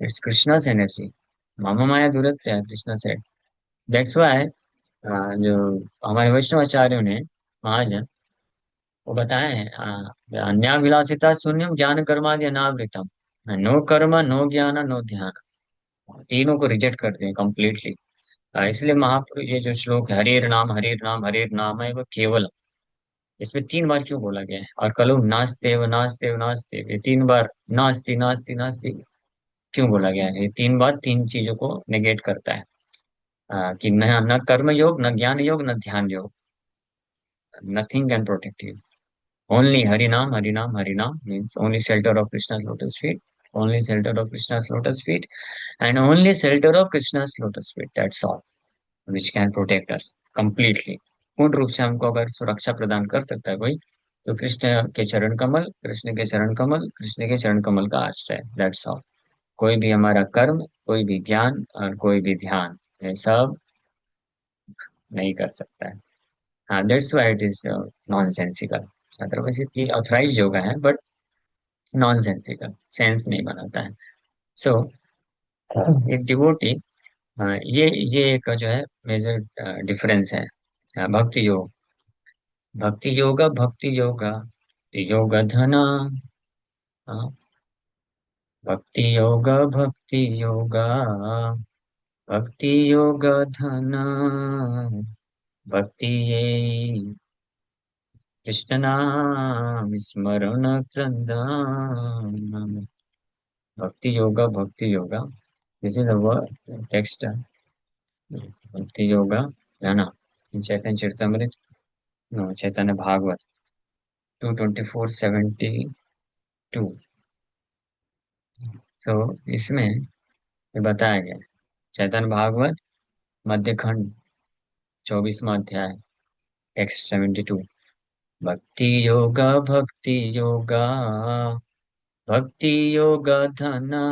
It's Krishna's energy, मामा माया दूरत्य, कृष्णा सेड। दैट्स व्हाई जो हमारे वैष्णव आचार्यों ने, महाजन, वो बताया है, अन्याभिलाषिता शून्यम ज्ञान कर्मादि अनावृतम, नो कर्म नो ज्ञान नो ध्यान, तीनों को रिजेक्ट करते हैं कम्प्लीटली। इसलिए महापुरुष ये जो श्लोक है, हरे नाम है वो केवल, इसमें 3 बार क्यों बोला गया है? और कलो नास्तेव नास्तेव नास्तेव, ये 3 बार नास्ति नास्ति नास्ति क्यों बोला गया है? ये 3 बार 3 चीजों को नेगेट करता है, कि न न कर्म योग, न ज्ञान योग, न ध्यान योग, nothing can protect you. Only Hari nam means only shelter of Krishna's lotus feet, only shelter of Krishna's lotus feet, and only shelter of Krishna's lotus feet, that's all which can protect us completely. पूर्ण रूप से हमको अगर सुरक्षा प्रदान कर सकता है कोई, तो कृष्ण के चरण कमल, कृष्ण के चरण कमल, कृष्ण के चरण कमल का आश्रय, दैट्स ऑल। कोई भी हमारा कर्म, कोई भी ज्ञान और कोई भी ध्यान, ये सब नहीं कर सकता है। हाँ, that's why it is non sensical. Otherwise ये ऑथराइज योगा है, बट नॉन सेंसिकल, सेंस नहीं बनाता है। सो एक डिवोटी, ये एक जो है मेजर डिफरेंस है। भक्ति योग, भक्ति योगा, योग धना, भक्ति योगा, भक्ति योग धना, भक्ति ये कृष्ण नाम स्मरण क्रंदन। भक्ति yoga, this is our text, भक्ति योगा है ना, इन चैतन्य चरितमृत, नो, चैतन्य भागवत 22472। तो इसमें ये बताया गया है, चैतन्य भागवत मध्य खंड 24वां अध्याय, टेक्स्ट 72। भक्ति योगा भक्ति योगा धना,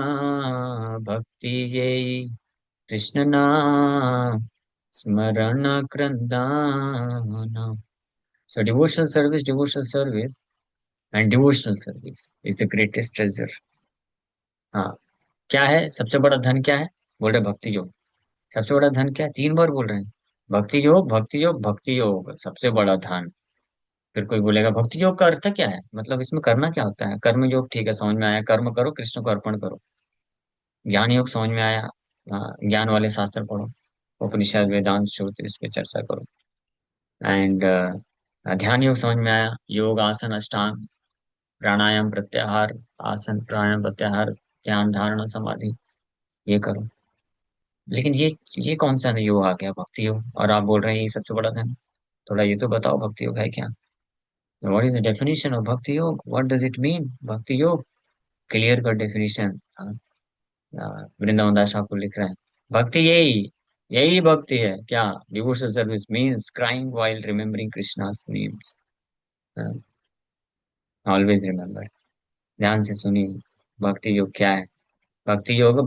भक्ति ये कृष्ण नाम स्मरण क्रंदाना। So devotional service and devotional service is the greatest treasure. हाँ, क्या है सबसे बड़ा धन, क्या है? बोल रहे भक्ति योग। सबसे बड़ा धन क्या है? 3 बार बोल रहे हैं, भक्ति योग भक्ति योग भक्ति योग, सबसे बड़ा धन। फिर कोई बोलेगा भक्ति योग का अर्थ क्या है, मतलब इसमें करना क्या होता है? कर्म योग ठीक है, समझ में आया, कर्म करो, कृष्ण को अर्पण करो। ज्ञान योग समझ में आया, ज्ञान वाले शास्त्र पढ़ो, उपनिषद वेदांत श्रुति, इस पे चर्चा करो। एंड ध्यान योग समझ में आया, योग आसन अष्टांग, प्राणायाम प्रत्याहार, आसन प्राणायाम प्रत्याहार, ध्यान धारणा समाधि, ये करो। लेकिन ये कौन सा योग आ गया, भक्ति योग, और आप बोल रहे हैं ये सबसे बड़ा धन? थोड़ा ये तो बताओ भक्ति योग है क्या? What is the definition of bhakti yoga, what does it mean bhakti yoga? Clear cut definition Vrindavan Das Thakur लिख रहे हैं। भक्ति यही, यही भक्ति है क्या? Devotional service means crying while remembering Krishna's names, always remember. ध्यान से सुनिए, भक्ति योग क्या है? भक्ति योग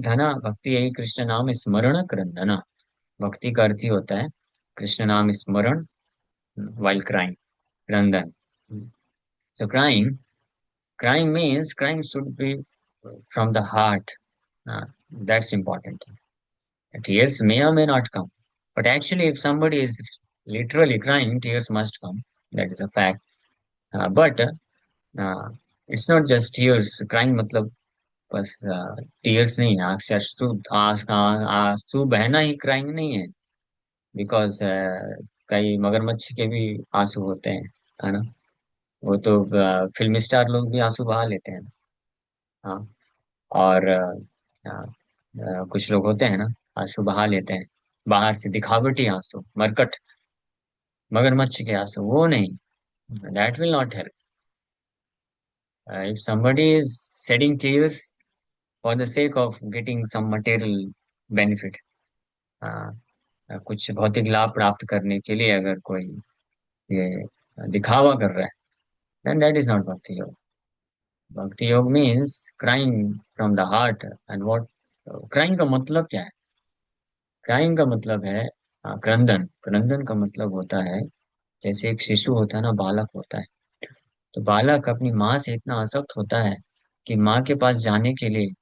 धना, भक्ति यही कृष्ण नाम स्मरण करना। भक्ति का अर्थ ही होता है कृष्ण नाम स्मरण while crying, क्रंदन। So crying means crying should be from the heart. That's important. Tears may or may not come, but actually, if somebody is literally crying, tears must come. That is a fact. But it's not just tears. Crying मतलब बस tears नहीं है, आंख से अश्रु, आंसू बहना ही crying नहीं है। बिकॉज कई मगरमच्छ के भी आंसू होते हैं, है ना? वो तो फिल्म स्टार लोग भी आंसू बहा लेते हैं। हाँ, और कुछ लोग होते हैं ना, आंसू बहा लेते हैं, बाहर से दिखावटी आंसू, मरकट, मगरमच्छ के आंसू वो नहीं, that will not help. If somebody is shedding tears for the sake of getting some material benefit, कुछ भौतिक लाभ प्राप्त करने के लिए अगर कोई ये दिखावा कर रहा है, देन दैट इज नॉट भक्ति योग। भक्ति योग means crying from the heart. And what crying का मतलब क्या है? क्राइंग का मतलब है क्रंदन। क्रंदन का मतलब होता है, जैसे एक शिशु होता है ना, बालक होता है, तो बालक अपनी माँ से इतना आसक्त होता है कि माँ के पास जाने के लिए,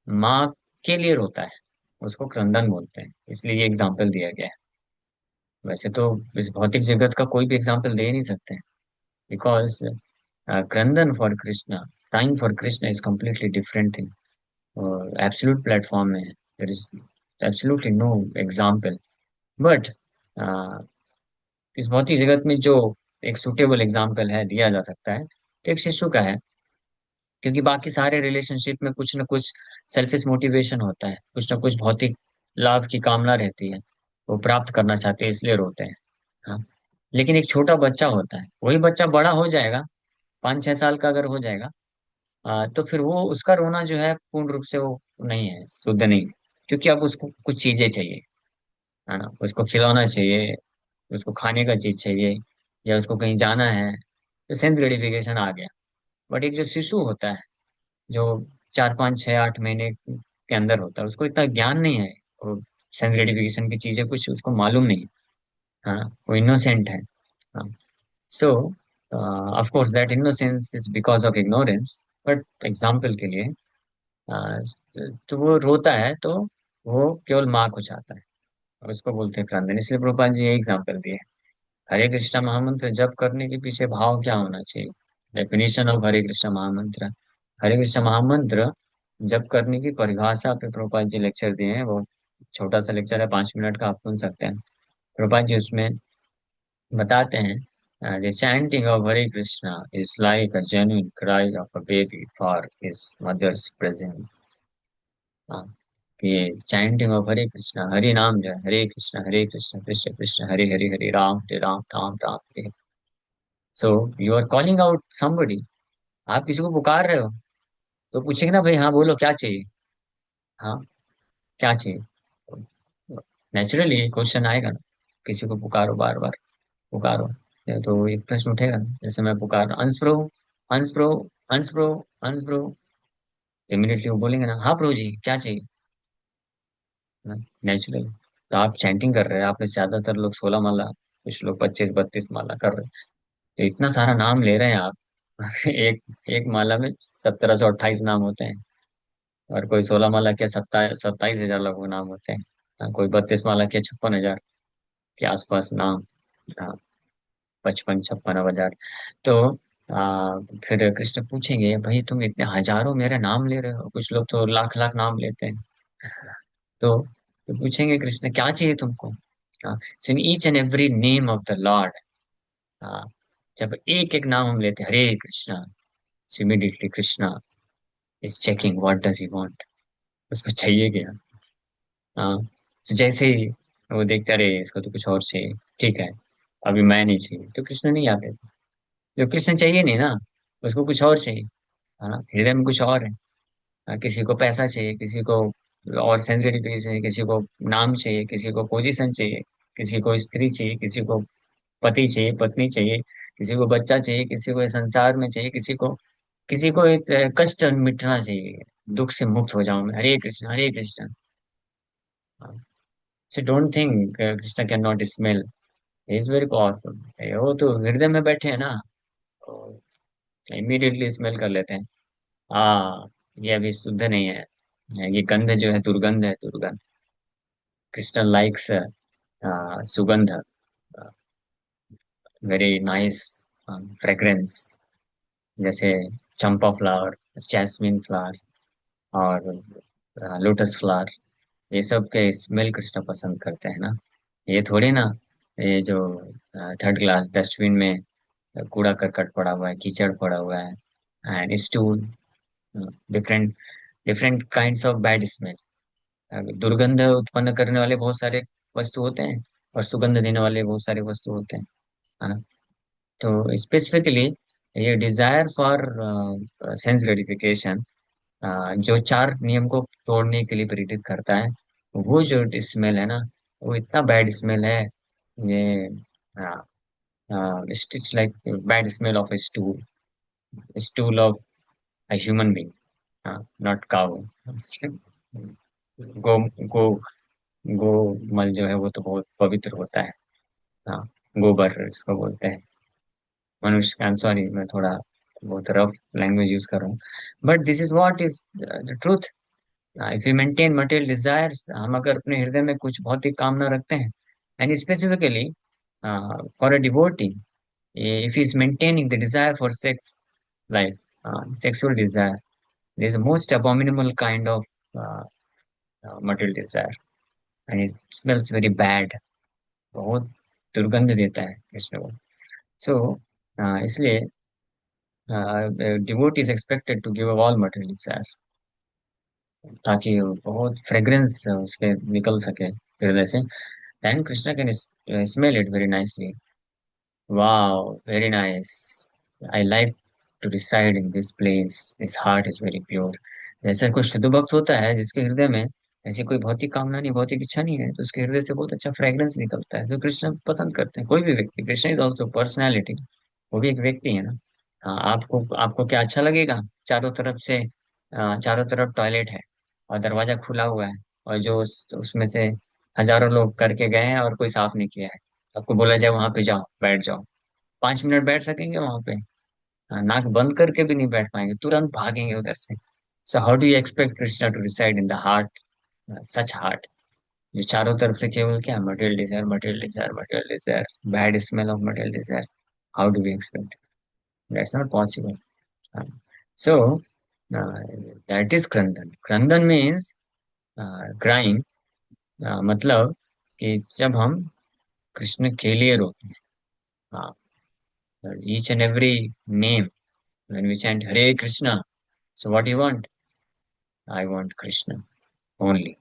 माँ के लिए रोता है। उसको क्रंदन बोलते हैं, इसलिए ये एग्जाम्पल दिया गया है। वैसे तो इस भौतिक जगत का कोई भी एग्जाम्पल दे नहीं सकते, बिकॉज क्रंदन for Krishna, crying for Krishna is completely different thing. और एब्सोल्यूट प्लेटफॉर्म में there is absolutely no example. But इस भौतिक जगत में जो एक सुटेबल एग्जाम्पल है दिया जा सकता है, तो एक शिशु का है। क्योंकि बाकी सारे रिलेशनशिप में कुछ ना कुछ सेल्फिश मोटिवेशन होता है, कुछ ना कुछ भौतिक लाभ की कामना रहती है, वो प्राप्त करना चाहते हैं इसलिए रोते हैं। हाँ। लेकिन एक छोटा बच्चा होता है, वही बच्चा बड़ा हो जाएगा, 5-6 साल का अगर हो जाएगा, तो फिर वो उसका रोना जो है पूर्ण रूप से वो नहीं है, शुद्ध नहीं। क्योंकि अब उसको कुछ चीजें चाहिए, है ना, उसको खिलौना चाहिए, उसको खाने का चीज चाहिए, या उसको कहीं जाना है, तो सेंस ग्रेटिफिकेशन आ गया। बट एक जो शिशु होता है, जो 4-5-6-8 महीने के अंदर होता है, उसको इतना ज्ञान नहीं है, और सेंस ग्रेटिफिकेशन की चीजें कुछ उसको मालूम नहीं है। हाँ, वो इनोसेंट है। हाँ। सो of course that innocence is because of ignorance. But example के लिए, uh, तो वो रोता है, तो वो केवल माँ को चाहता है, और उसको बोलते हैं क्रंदन। इसलिए प्रभुपाद जी ये एग्जाम्पल दिए। हरे कृष्णा महामंत्र जप करने के पीछे भाव क्या होना चाहिए? डेफिनेशन ऑफ हरे कृष्णा महामंत्र। हरे कृष्णा महामंत्र जप करने की परिभाषा पे प्रभुपाद जी लेक्चर दिए हैं। वो छोटा सा लेक्चर है, 5 मिनट का, आप सुन सकते हैं। प्रभुपाद जी उसमें बताते हैं, the chanting of Hare Krishna is like a genuine cry of a baby for his mother's presence. हाँ, कि चैंटिंग ऑफ हरे कृष्णा, हरि नाम जो है, Hare Krishna Krishna Krishna Hare Hare, Hare Ram Ram Ram Hare. So you are calling out somebody, आप किसी को पुकार रहे हो, तो पूछेंगे ना, भाई हाँ बोलो क्या चाहिए। हाँ, क्या चाहिए? नेचुरली क्वेश्चन आएगा ना, किसी को पुकारो, बार बार पुकारो, तो एक प्रश्न उठेगा ना। जैसे मैं पुकार रहा हूं, अंश प्रभु, अंश प्रभु, अंश प्रभु, अंश प्रभु, इमीडिएटली वो बोलेंगे ना, हाँ प्रभु जी क्या चाहिए। नेचुरल। तो आप चैंटिंग कर रहे हैं, आप में से ज्यादातर लोग 16 माला, कुछ लोग 25-32 माला कर रहे हैं, तो इतना सारा नाम ले रहे हैं आप। एक एक माला में 1728 नाम होते हैं, और कोई 16 माला के 27,000 लगभग नाम होते हैं। कोई 32 माला के 56,000 के आसपास नाम। हाँ, 55-56 हजार। तो फिर कृष्ण पूछेंगे, भाई तुम इतने हजारों मेरे नाम ले रहे हो, कुछ लोग तो लाख लाख नाम लेते हैं। तो पूछेंगे कृष्ण क्या चाहिए तुमको? हाँ, in each and every name of the Lord, हाँ, जब एक एक नाम हम लेते हैं, Hare Krishna, immediately Krishna is checking what does he want, उसको चाहिए क्या। हाँ, तो जैसे ही वो देखते, अरे इसको तो कुछ और चाहिए, ठीक है, अभी मैं नहीं चाहिए, तो कृष्ण नहीं आते। जो कृष्ण चाहिए नहीं ना, उसको कुछ और चाहिए। हाँ, हृदय में कुछ और है। हाँ, किसी को पैसा चाहिए, किसी को और सेंसिटिविटी चाहिए, किसी को नाम चाहिए, किसी को पोजीशन चाहिए, किसी को स्त्री चाहिए, किसी को पति चाहिए, पत्नी चाहिए, किसी को बच्चा चाहिए, किसी को इस संसार में चाहिए, किसी को एक कष्ट मिटना चाहिए, दुख से मुक्त हो जाऊं मैं, Hare Krishna Hare Krishna. So don't think Krishna can not smell, is very powerful. वो तो हृदय में बैठे हैं ना, तो इमीडिएटली स्मेल कर लेते हैं। हाँ, ये अभी शुद्ध नहीं है, ये गंध जो है दुर्गंध है, दुर्गंध। कृष्ण लाइक्स सुगंध, वेरी नाइस फ्रेग्रेंस, जैसे चंपा फ्लावर, जैस्मिन फ्लावर, और लोटस फ्लावर, ये सब के स्मेल कृष्ण पसंद करते हैं ना। ये थोड़ी ना, ये जो 3rd क्लास डस्टबिन में कूड़ा करकट पड़ा हुआ है, कीचड़ पड़ा हुआ है, and stool, different different kinds of bad smell. दुर्गंध उत्पन्न करने वाले बहुत सारे वस्तु होते हैं, और सुगंध देने वाले बहुत सारे वस्तु होते हैं, है ना। तो स्पेसिफिकली ये डिजायर फॉर सेंस ग्रेटिफिकेशन, जो 4 नियम को तोड़ने के लिए प्रेरित करता है, वो जो स्मेल है ना, वो इतना बैड स्मेल है ये। हाँ, it's like bad smell of stool, stool of a human being, not cow. गो गो गो मल जो है वो तो बहुत पवित्र होता है। हाँ, गोबर इसको बोलते हैं। मनुष्य, आई एम सॉरी, मैं थोड़ा बहुत रफ लैंग्वेज यूज कर रहा हूँ, but this is what is the truth. If you maintain material desires, हम अगर अपने हृदय में कुछ भौतिक कामना रखते हैं, and specifically for a devotee, if he is maintaining the desire for sex life, sexual desire, there is a most abominable kind of uh, material desire, and it smells very bad, बहुत दुर्गंध देता है कृष्ण को। So इसलिए devotee is expected to give all material desires, ताकि वो बहुत fragrance उसके निकल सके हृदय से, and Krishna can smell it very nicely. Wow, very nice. I like to reside in this place. His heart is very pure. जैसा कोई शुद्ध भक्त होता है जिसके हृदय में ऐसी कोई भौतिक कामना नहीं, भौतिक इच्छा नहीं है, तो उसके हृदय से बहुत अच्छा फ्रेग्रेंस निकलता है जो कृष्ण पसंद करते हैं। कोई भी व्यक्ति, कृष्ण इज ऑल्सो पर्सनैलिटी, वो भी एक व्यक्ति है ना। हाँ, आपको आपको क्या अच्छा लगेगा? चारों तरफ से चारों तरफ टॉयलेट है और दरवाजा खुला हुआ है, और जो उसमें से हजारों लोग करके गए हैं और कोई साफ नहीं किया है, आपको बोला जाए वहां पे जाओ बैठ जाओ, 5 मिनट बैठ सकेंगे वहां पे? हाँ, नाक बंद करके भी नहीं बैठ पाएंगे, तुरंत भागेंगे उधर से। So how do you expect Krishna to reside in the heart, such heart, जो चारों तरफ से केवल क्या, material desire, material desire, material desire, bad smell of material desire? How do we expect? That's not possible. So that is क्रंदन। क्रंदन means crime, मतलब कि जब हम कृष्ण के लिए रोते हैं, each and every name, when we chant Hare Krishna. So what do you want? I want Krishna only.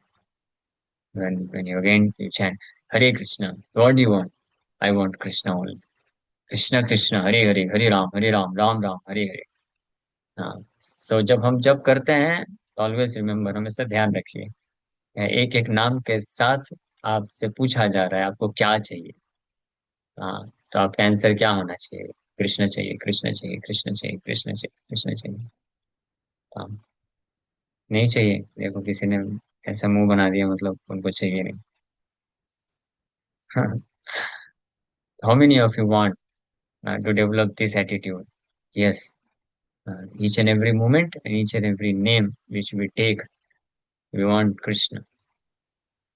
When you again you chant Hare Krishna, what do you want? I want Krishna only. Krishna Krishna Hare Hare, Hare Ram Ram Ram Hare Hare। हाँ, so जब हम जब करते हैं, always remember, हमेशा ध्यान रखिए, एक एक नाम के साथ आपसे पूछा जा रहा है आपको क्या चाहिए। हाँ, तो आपका आंसर क्या होना चाहिए? कृष्ण चाहिए, कृष्ण चाहिए, कृष्ण चाहिए, कृष्ण चाहिए, कृष्ण चाहिए। हाँ, नहीं चाहिए, देखो किसी ने ऐसा मुंह बना दिया मतलब उनको चाहिए नहीं। How many of you want to develop this attitude? Yes, each and every moment and each and every name which we take, we want Krishna,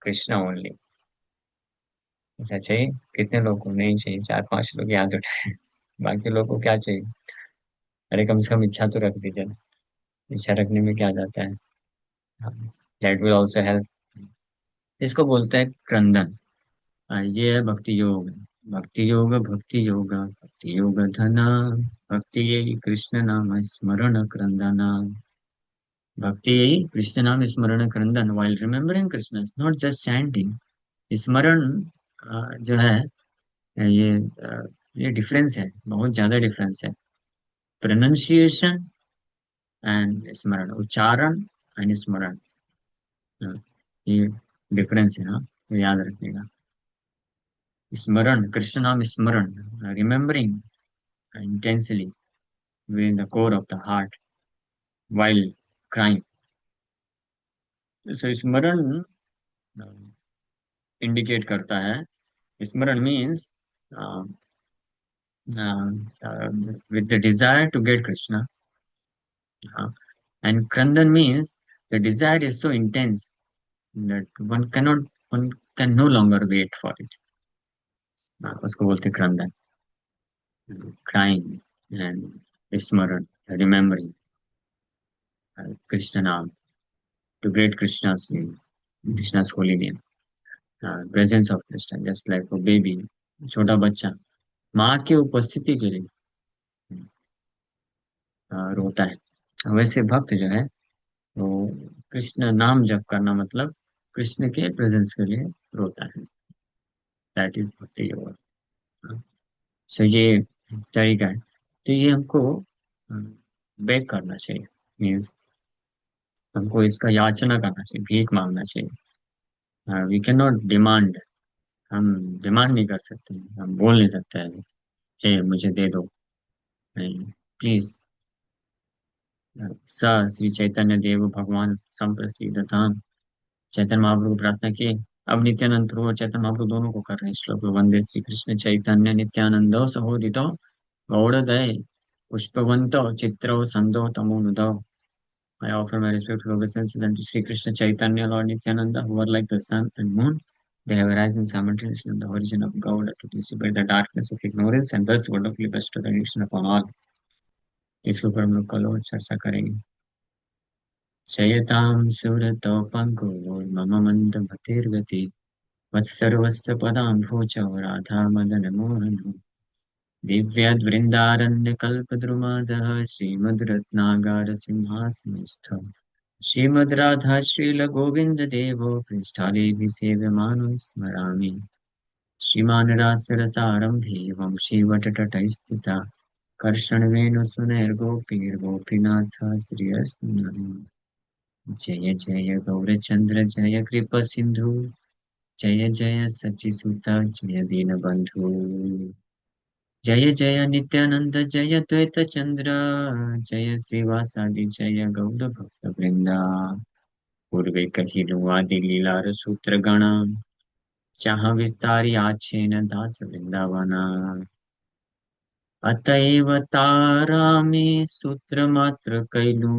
Krishna only. ऐसा चाहिए? कितने लोग को नहीं चाहिए? 4-5 लोग याद उठाए, बाकी लोगों को क्या चाहिए? अरे कम से कम इच्छा तो रख दीजिए ना। इच्छा रखने में क्या जाता है? That will also help. इसको बोलते हैं क्रंदन। ये है भक्ति योग। भक्ति योग, भक्ति योग, भक्ति योग धना, भक्ति यही कृष्ण नाम स्मरण क्रंदना। भक्ति यही कृष्ण नाम स्मरण क्रंदन, while remembering Krishna, not just chanting. स्मरण जो है, ये ये डिफरेंस है, बहुत ज्यादा डिफरेंस है। प्रोनाउंसिएशन एंड स्मरण, उच्चारण एंड स्मरण, अ, ये डिफरेंस है, हाँ, तो याद रखिएगा। स्मरण, कृष्ण नाम स्मरण, remembering intensely within the core of the heart while crying. So स्मरण इंडिकेट करता है, स्मरण means with the desire to get Krishna, uh, and Krandan means the desire is so intense that one can no longer wait for it. उसको बोलते हैं क्रंदन। crying and स्मरण, remembering Krishna नाम, to get Krishna's name, Krishna's holy name, presence of Krishna, just like वो baby, छोटा बच्चा माँ की उपस्थिति के लिए रोता है, वैसे भक्त जो है वो कृष्ण नाम जप करना मतलब कृष्ण के प्रेजेंस के लिए रोता है। दैट इज भक्ति योग। सो ये तरीका है। तो ये हमको बेग करना चाहिए, मीन्स हमको इसका याचना करना चाहिए, भीख मांगना चाहिए। वी कैन नॉट डिमांड हम डिमांड नहीं कर सकते, हम बोल नहीं सकते हैं हे मुझे दे दो, नहीं, प्लीज। स श्री चैतन्य देव भगवान संप्रसिद्धतां, चैतन्य महाप्रभु को प्रार्थना की। अब नित्यानंद प्रभु और चैतन्य महाप्रभु दोनों को कर रहे हैं श्लोक, वंदे श्री कृष्ण चैतन्य नित्यानंदो सहोदितो गौड़दय पुष्पवंतो चित्रो संदो तमोनुदो। I offer my respectful obeisances unto Sri Krishna Chaitanya Lord Nityananda, who are like the sun and moon. They have arisen simultaneously on the horizon of God to dissipate the darkness of ignorance and thus wonderfully bestow the illusion upon all. इसके ऊपर हम लोग कल और चर्चा करेंगे। चयतां सुरतो पंको मम मंद मतिर्गति वत्सर्वस्य पदाम्भोजौ राधा मदन मोहन दिव्यद्वृन्दारण्यकल्पद्रुमदः श्रीमद्रत्नागार सिंहासनस्थः श्रीमद् राधा श्रील गोविन्द देवो पृष्ठादेवी सेव्यमानो स्मरामि। श्रीमान् रासरसारम्भे वंशीवटतटैः स्थिता कर्षणवेणुसुनैर्गोपीर्गोपीनाथ श्रियस्मरन्। जय जय गौरचन्द्र जय कृपसिन्धु जय जय सच्चिसुत जय दीनबन्धु। जय जय नित्यानंद जय द्वैत चंद्र जय श्रीवासादि जय गौर भक्त वृंदा। पूर्वे कहिलु आदि लीलार सूत्र गण जहाँ विस्तारी आछेन दास वृंदावना। अतएव तारामी सूत्र मात्र कैलू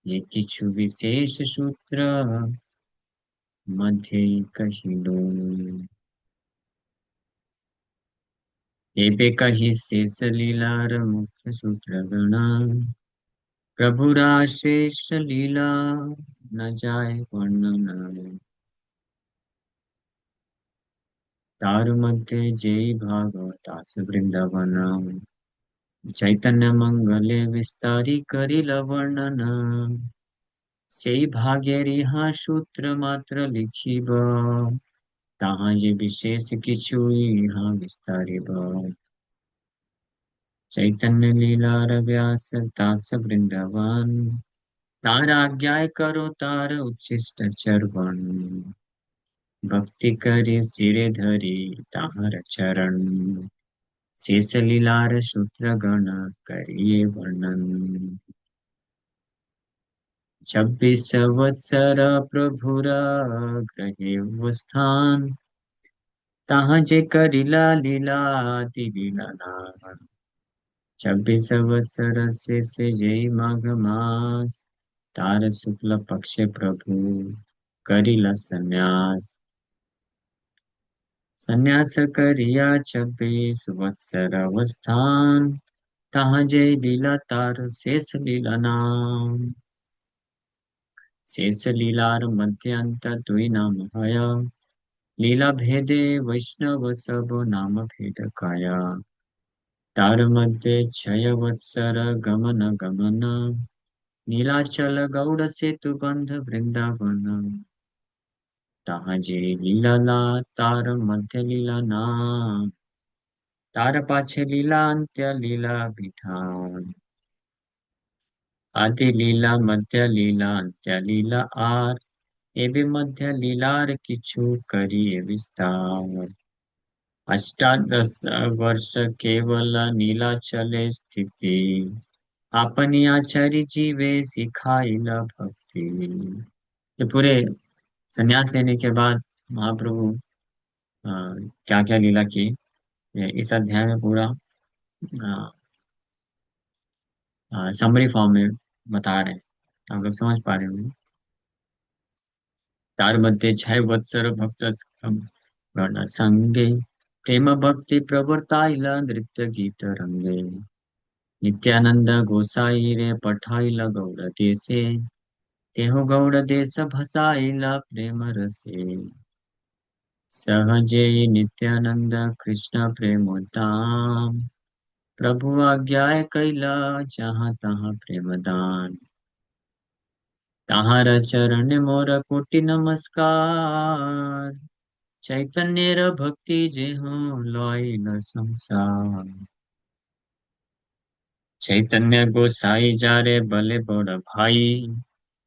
ये किछु विशेष सूत्र मध्य कहिलु। एबे कही शेष लीलार मुख्य सूत्र गण प्रभुराशेष लीला न जाय वर्णन। तार मध्य जय भागवतास वृंदावन चैतन्य मंगले विस्तारी करिल वर्णन। সেই ভাগের ইহা সূত্র মাত্র লিখিব তাহা যে বিশেষ কিছু ইহা বিস্তারিব। চৈতন্য লীলার व्यास दास वृंदावन तार आज्ञाय करो तार उच्छिष्ट चरवन। भक्ति करे सिरे धरी ताहर चरण शेष लीलार सूत्र गण करिए वर्णन। 26 संवत्सर प्रभुर ग्रहे स्थान ताहा जे करिला लीला अति लीला नाम। 26 संवत्सर से जय माघ मास तार शुक्ल पक्ष प्रभु करिला संन्यास। संन्यास करिया 26 वत्सर अवस्थान तहाँ जय लीला तार शेष लीला नाम। शेष लीलार मध्यांत दुई नाम हया लीला भेदे वैष्णव सब नाम भेद काया। तार मध्य 6 वत्सर गमन गमन नीलाचल गौड़ सेतु बंध वृंदावन। तहाँ जे लीला ला तार मध्य लीला नाम तार पाछे लीला अंत्य लीला विधान। आदि लीला मध्य लीला अंत्य लीला आर एवं मध्य लीलार किछु करिए विस्तार। अष्टादश वर्ष केवल नीलाचले स्थिति अपनी आचार्य जीवे सिखाइला भक्ति। ये पूरे संन्यास लेने के बाद महाप्रभु क्या क्या लीला की ये इस अध्याय में पूरा समरी फॉर्म में बता रहे हैं। आप लोग समझ पा रहे होंगे। तार मध्य 6 वत्सर भक्त गण संगे प्रेम भक्ति प्रवर्ताइला नृत्य गीत रंगे। नित्यानंद गोसाई रे पठाइला गौड़ देशे तेहो गौड़ देश भसाइला प्रेम रसे। सहजे नित्यानंद कृष्ण प्रेमोदाम प्रभु आज्ञाय कैला जहाँ तहाँ प्रेम दान। ताहार चरण मोर कोटि नमस्कार चैतन्य र भक्ति जे हो लॉयल संसार। चैतन्य गोसाई जारे बले बड़ भाई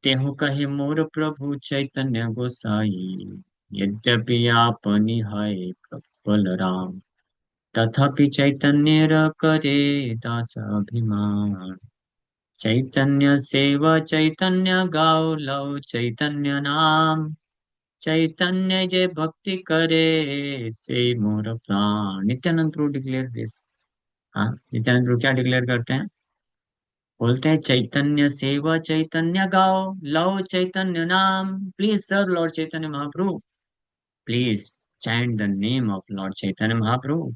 तेहु कहे मोर प्रभु चैतन्य गोसाई। यद्यपि आपनी है प्रबल राम, तथापि चैतन्य करे दास अभिमान। चैतन्य सेवा चैतन्य गाओ लव चैतन्य नाम, चैतन्य जे भक्ति करे से मोर प्राण। नित्यानंद प्रभु डिक्लेयर दिस। हाँ, नित्यानंद प्रभु क्या डिक्लेयर करते हैं? बोलते हैं चैतन्य सेवा चैतन्य गाओ, लव चैतन्य नाम। Please serve Lord Chaitanya Mahaprabhu. Please chant the name of Lord Chaitanya Mahaprabhu.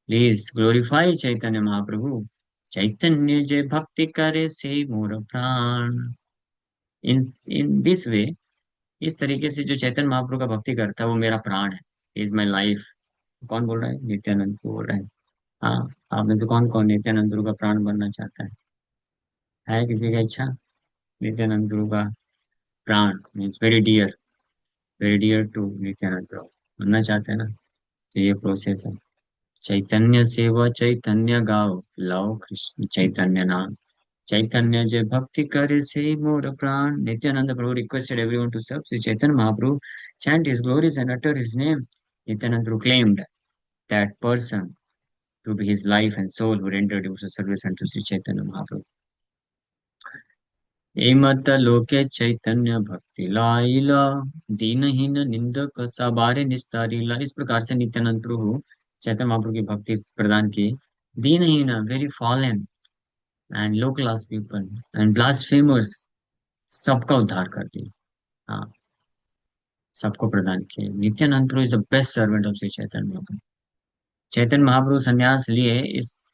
Please glorify Chaitanya Mahaprabhu. Chaitanya जे भक्ति करे से मोर प्राण। इन इन दिस वे, इस तरीके से जो चैतन्य महाप्रभु का भक्ति करता है वो मेरा प्राण है, इज माई लाइफ। कौन बोल रहा है? नित्यानंद को बोल रहा है। हाँ, आप में से कौन कौन नित्यानंद गुरु का प्राण बनना चाहता है किसी का इच्छा? नित्यानंद गुरु का प्राण means very dear to Nityananda Prabhu बनना चाहते हैं ना? तो ये प्रोसेस है। चैतन्य सेवा चैतन्य गाओ, लाओ कृष्ण चैतन्य नाम। चैतन्य जय भक्ति करे से मोर प्राण। Nityananda Prabhu requested everyone to serve Sri Chaitanya Mahaprabhu, chant his glories and utter his name. Nityananda Prabhu claimed that person to be his life and soul who rendered devotional service unto Sri Chaitanya Mahaprabhu. एमत लोके चैतन्य भक्ति लाइला, दीनहीन निंदक सबारे निस्तारीला। इस प्रकार से नित्यानंद प्रभु चैतन्य महाप्रभु की भक्ति प्रदान की। दीनहीन, very fallen and low class people and blasphemers, सबका उद्धार कर दिया। हाँ, सबको प्रदान किए। Nityananda Prabhu is the best servant of Shri Chaitanya Mahaprabhu. Chaitanya Mahaprabhu संन्यास लिए,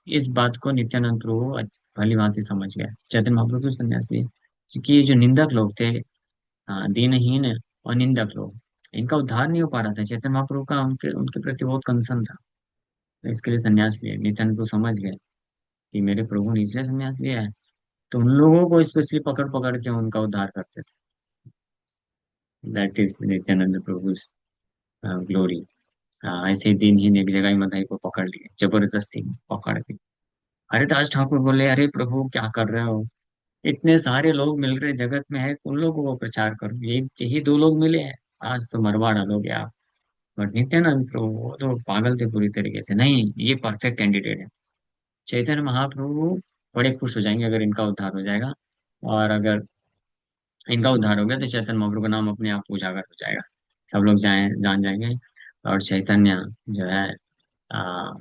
इस बात को नित्यानंद प्रभु भली भांति समझ गया। चैतन्य महाप्रभु क्यों संन्यास लिए? क्योंकि ये जो निंदक लोग थे, हाँ, दीनहीन और निंदक लोग, इनका उद्धार नहीं हो पा रहा था। चैतन्य महाप्रभु का उनके उनके प्रति बहुत कंसर्न था। तो इसके लिए संन्यास लिए। नित्यानंद प्रभु समझ गए कि मेरे प्रभु ने इसलिए संन्यास लिया है, तो उन लोगों को स्पेशली पकड़ पकड़ के उनका उद्धार करते थे। That is Nityanand Prabhu glory. ऐसे दिन ही एक जगह मदाई को पकड़ लिए, जबरदस्ती पकड़ के। हरिदास ठाकुर बोले, अरे प्रभु क्या कर रहे हो? इतने सारे लोग मिल रहे जगत में है, उन लोगों को प्रचार करो, ये यही दो लोग मिले हैं, आज तो मरवा डालोगे आप। बट नित्यानंद प्रभु वो तो पागल थे पूरी तरीके से। नहीं, ये परफेक्ट कैंडिडेट है। चैतन्य महाप्रभु बड़े खुश हो जाएंगे अगर इनका उद्धार हो जाएगा। और अगर इनका उद्धार हो गया तो चैतन्य महाप्रभु का नाम अपने आप उजागर हो जाएगा। सब लोग जान जाएंगे। और चैतन्य जो है आ,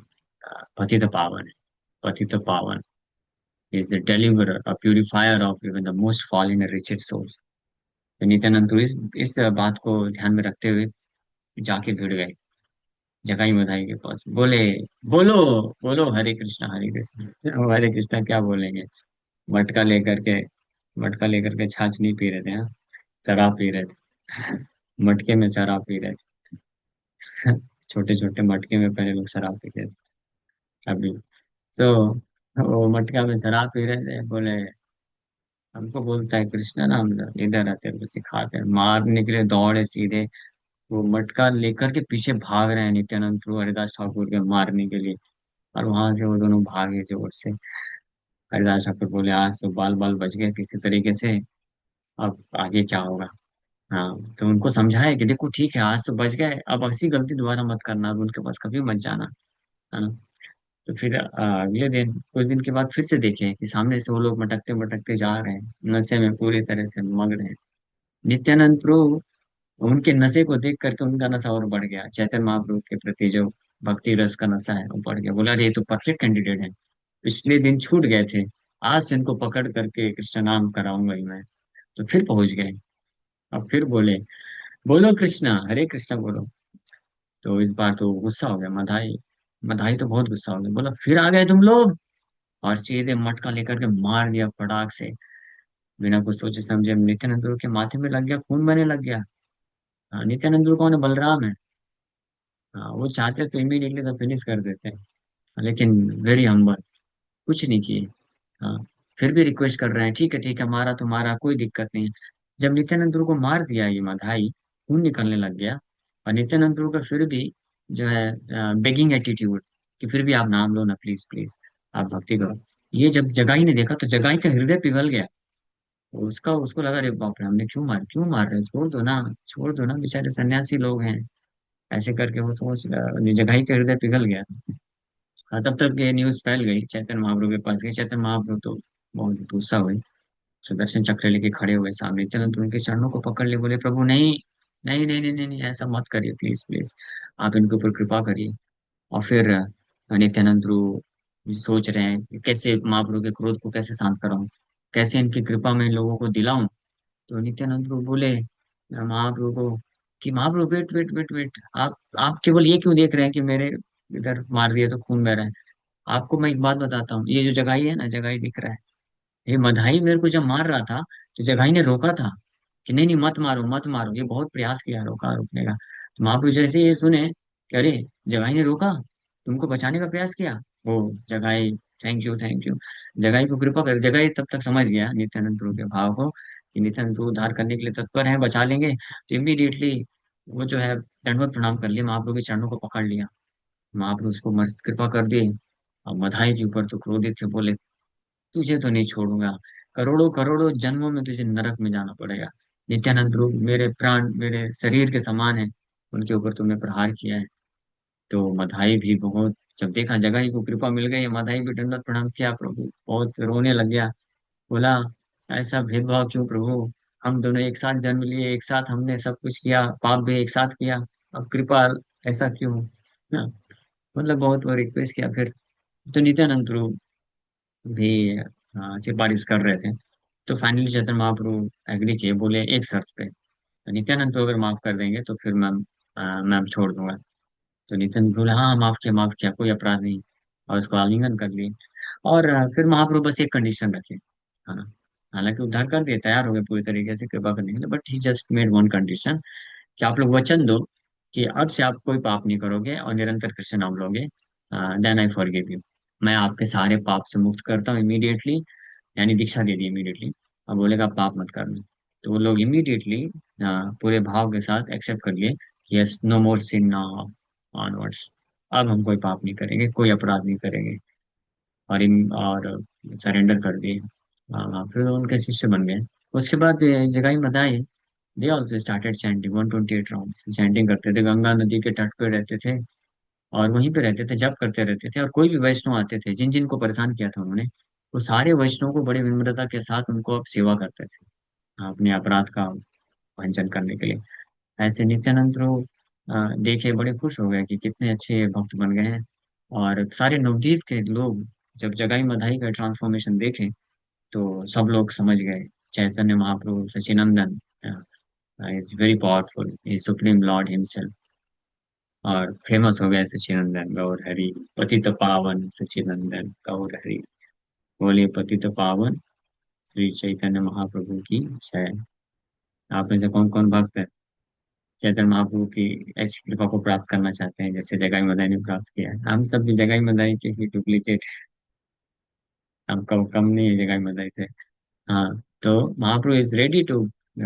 पतित पावन है। पतित पावन is the deliverer, a purifier of even the most fallen and wretched souls. तो नित्यानंद तो इस बात को ध्यान में रखते हुए जाके भिड़ गए जगाई मधाई के पास। बोले, बोलो बोलो हरे कृष्णा हरे कृष्णा। वो हरे कृष्णा क्या बोलेंगे? मटका लेकर के मटका लेकर के छाछ नहीं पी रहे थे, हाँ, शराब पी रहे थे। मटके में शराब पी रहे थे। छोटे छोटे मटके में पहले लोग शराब पीते थे अभी। तो वो मटका में शराब पी रहे थे। बोले, हमको बोलता है कृष्णा नाम लो, इधर आते को सिखाते हैं। मारने के लिए दौड़े सीधे, वो मटका लेकर के पीछे भाग रहे हैं नित्यानंद प्रभु हरिदास ठाकुर के मारने के लिए। और वहां से वो दोनों भागे जोर से। हरिदास ठाकुर बोले, आज तो बाल बाल बच गए किसी तरीके से, अब आगे क्या होगा? हाँ, तो उनको समझाया कि देखो ठीक है, आज तो बच गए, अब ऐसी गलती दोबारा मत करना, अब उनके पास कभी मत जाना, है ना? तो फिर अगले दिन, कुछ दिन के बाद फिर से देखे कि सामने से वो लोग मटकते मटकते जा रहे हैं, नशे में पूरी तरह से मग्न हैं। नित्यानंद प्रभु उनके नशे को देख करके उनका नशा और बढ़ गया। चैतन्य महाप्रभु के प्रति जो भक्ति रस का नशा है वो बढ़ गया। बोला, अरे ये तो परफेक्ट कैंडिडेट है, पिछले दिन छूट गए थे, आज से इनको पकड़ करके कृष्ण नाम कराऊंगा ही मैं। तो फिर पहुंच गए। अब फिर बोले, बोलो कृष्णा हरे कृष्णा बोलो। तो इस बार तो गुस्सा हो गया मधाई। मधाई तो बहुत गुस्सा हो गया, बोला फिर आ गए तुम लोग। और सीधे मटका लेकर के मार दिया फटाक से, बिना कुछ सोचे समझे। नित्यानंद गुरु के माथे में लग गया, खून बहने लग गया। हाँ, नित्यानंद गुरु कौन है? बलराम है। हाँ, वो चाहते तो इमीडिएटली तो फिनिश कर देते हैं, लेकिन वेरी हम्बल, कुछ नहीं किए। हाँ, फिर भी रिक्वेस्ट कर रहे हैं, ठीक है मारा तो मारा, कोई दिक्कत नहीं है। जब नित्यानंद गुरु को मार दिया ये माधाई, खून निकलने लग गया, और नित्यानंद गुरु का फिर भी जो है बेगिंग एटीट्यूड, कि फिर भी आप नाम लो ना, प्लीज प्लीज, आप भक्ति करो। ये जब जगाई ने देखा तो जगाई का हृदय पिघल गया। उसका उसको लगा अरे बाप रे, हमने क्यों मार रहे हो, छोड़ दो ना, बेचारे सन्यासी लोग हैं। ऐसे करके वो जगाई का हृदय पिघल गया। हाँ, तब तक ये न्यूज फैल गई, चैतन्य महाप्रभु के पास गई। चैतन्य महाप्रभु तो बहुत गुस्सा हुए, सुदर्शन चक्र लेके खड़े हुए सामने, तुरंत उनके चरणों को पकड़ लिए, बोले प्रभु नहीं, नहीं, ऐसा मत करिए, प्लीज प्लीज, आप इनके ऊपर कृपा करिए। और फिर नित्यानंद प्रभु सोच रहे हैं कि कैसे महाप्रभु के क्रोध को कैसे शांत कराऊं, कैसे इनकी कृपा में लोगों को दिलाऊं। तो नित्यानंद प्रभु बोले महाप्रभु को कि महाप्रभु वेट वेट वेट वेट, आप केवल ये क्यों देख रहे हैं कि मेरे इधर मार दिया तो खून बह रहा है। आपको मैं एक बात बताता हूँ, ये जो जगाई है ना, जगाई दिख रहा है, ये मधाई मेरे को जब मार रहा था तो जगाई ने रोका था कि नहीं नहीं मत मारो मत मारो, ये बहुत प्रयास किया रोका रोकने का। तो महाप्रभु जैसे ये सुने कि अरे जगाई ने रोका, तुमको बचाने का प्रयास किया, ओ जगाई, थैंक यू थैंक यू, जगाई को कृपा कर। जगाई तब तक समझ गया नित्यानंद प्रभु के भाव को कि नित्यानंद प्रभु उद्धार करने के लिए तत्पर है, बचा लेंगे। तो इमीडिएटली वो जो है दंडवत प्रणाम कर लिया, महाप्रभु के चरणों को पकड़ लिया। महाप्रभु उसको मस्त कृपा कर दिए। और मधाई के ऊपर तो क्रोधित थे, बोले तुझे तो नहीं छोड़ूंगा, करोड़ों करोड़ों जन्मों में तुझे नरक में जाना पड़ेगा। नित्यानंद प्रभु मेरे प्राण मेरे शरीर के समान है, उनके ऊपर तुमने प्रहार किया है। तो मधाई भी बहुत, जब देखा जगाई को कृपा मिल गई, मधाई भी दंडवत प्रणाम किया, प्रभु बहुत रोने लग गया। बोला ऐसा भेदभाव क्यों प्रभु, हम दोनों एक साथ जन्म लिए, एक साथ हमने सब कुछ किया, पाप भी एक साथ किया, अब कृपा ऐसा क्यों। हाँ, मतलब बहुत वो रिक्वेस्ट किया फिर। तो नित्यानंद प्रभु भी सिफारिश कर रहे थे। तो फाइनली चैतन्य महाप्रभु एग्री किए, बोले एक शर्त पे, तो नित्यानंद को अगर माफ कर देंगे तो फिर मैं छोड़ दूंगा। तो नित्यानंद बोले हाँ माफ किया, कोई अपराध नहीं। और उसको आलिंगन कर लिए। और फिर महाप्रभु बस एक कंडीशन रखे, है ना, हालांकि उद्धार कर दिए, तैयार हो गए पूरी तरीके से कृपा करने के लिए, but he just made one condition कि आप लोग वचन दो कि अब से आप कोई पाप नहीं करोगे और निरंतर कृष्ण नाम लोगे, देन आई फॉरगिव यू, मैं आपके सारे पाप से मुक्त करता हूँ इमीडिएटली। यानी दीक्षा दे दी इमीडिएटली। अब बोलेगा पाप मत करना। तो वो लोग इमीडिएटली पूरे भाव के साथ एक्सेप्ट कर लिए, यस नो मोर सिन नाउ ऑनवर्ड्स, अब हम कोई पाप नहीं करेंगे, कोई अपराध नहीं करेंगे। और सरेंडर कर दिए। फिर उनके शिष्य बन गए। उसके बाद जगाई Madai, they also started chanting 128 rounds, chanting करते थे, गंगा नदी के तट पे रहते थे और वहीं पे रहते थे, जप करते रहते थे। और कोई भी वैष्णव आते थे जिन जिन को परेशान किया था उन्होंने, वो सारे वैष्णव को बड़े विनम्रता के साथ उनको अब सेवा करते थे, अपने अपराध का भंजन करने के लिए। ऐसे नित्यानंद प्रभु देखे बड़े खुश हो गए कि कितने अच्छे भक्त बन गए हैं। और सारे नवद्वीप के लोग जब जगाई मधाई का ट्रांसफॉर्मेशन देखे तो सब लोग समझ गए Chaitanya Mahaprabhu Sachinandan is very powerful, is supreme Lord himself. और फेमस हो गए सच्चिनंदन गौर हरि, पतित पावन सच्चिनंदन गौर हरि, बोले पतित पावन श्री चैतन्य महाप्रभु की जय। आप में से कौन कौन भक्त है चैतन्य महाप्रभु की ऐसी कृपा को प्राप्त करना चाहते हैं जैसे जगाई मदाई ने प्राप्त किया है? हम सब भी जगाई मदाई के ही डुप्लीकेट, हम कम नहीं है जगाई मदाई से। हाँ, तो Mahaprabhu is ready to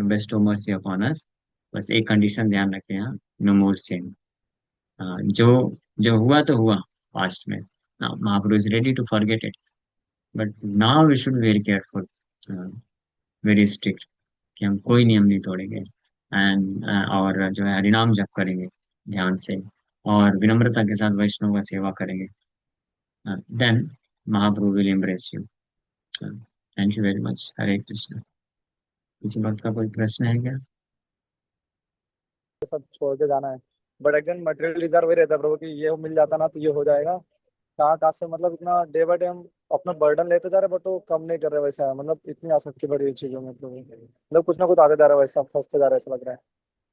bestow mercy upon us, बस एक कंडीशन ध्यान रखें, हाँ, नो मोर सिन। जो जो हुआ तो हुआ पास्ट में, Mahaprabhu is ready to forget it, but now we should very careful, very strict, कि हम कोई नियम नहीं तोड़ेंगे एंड और जो है हरिनाम जप करेंगे ध्यान से, और विनम्रता के साथ वैष्णव का सेवा करेंगे, then Mahaprabhu will embrace you. Thank you very much, Hare Krishna. किसी बात का कोई प्रश्न है क्या? सब छोड़ के जाना है। बट अगेन मटेरियल रिजर्व वही रहता है प्रभु कि ये मिल जाता ना तो ये हो जाएगा। कहाँ कहाँ से मतलब इतना डे बाय डे हम अपना बर्डन लेते जा रहे बट वो कम नहीं कर रहे वैसा है, मतलब इतनी आसक्ति बढ़ी हुई चीजों में प्रभु, मतलब कुछ ना कुछ आते जा रहा है, वैसा फंसते जा रहा है ऐसा लग रहा है।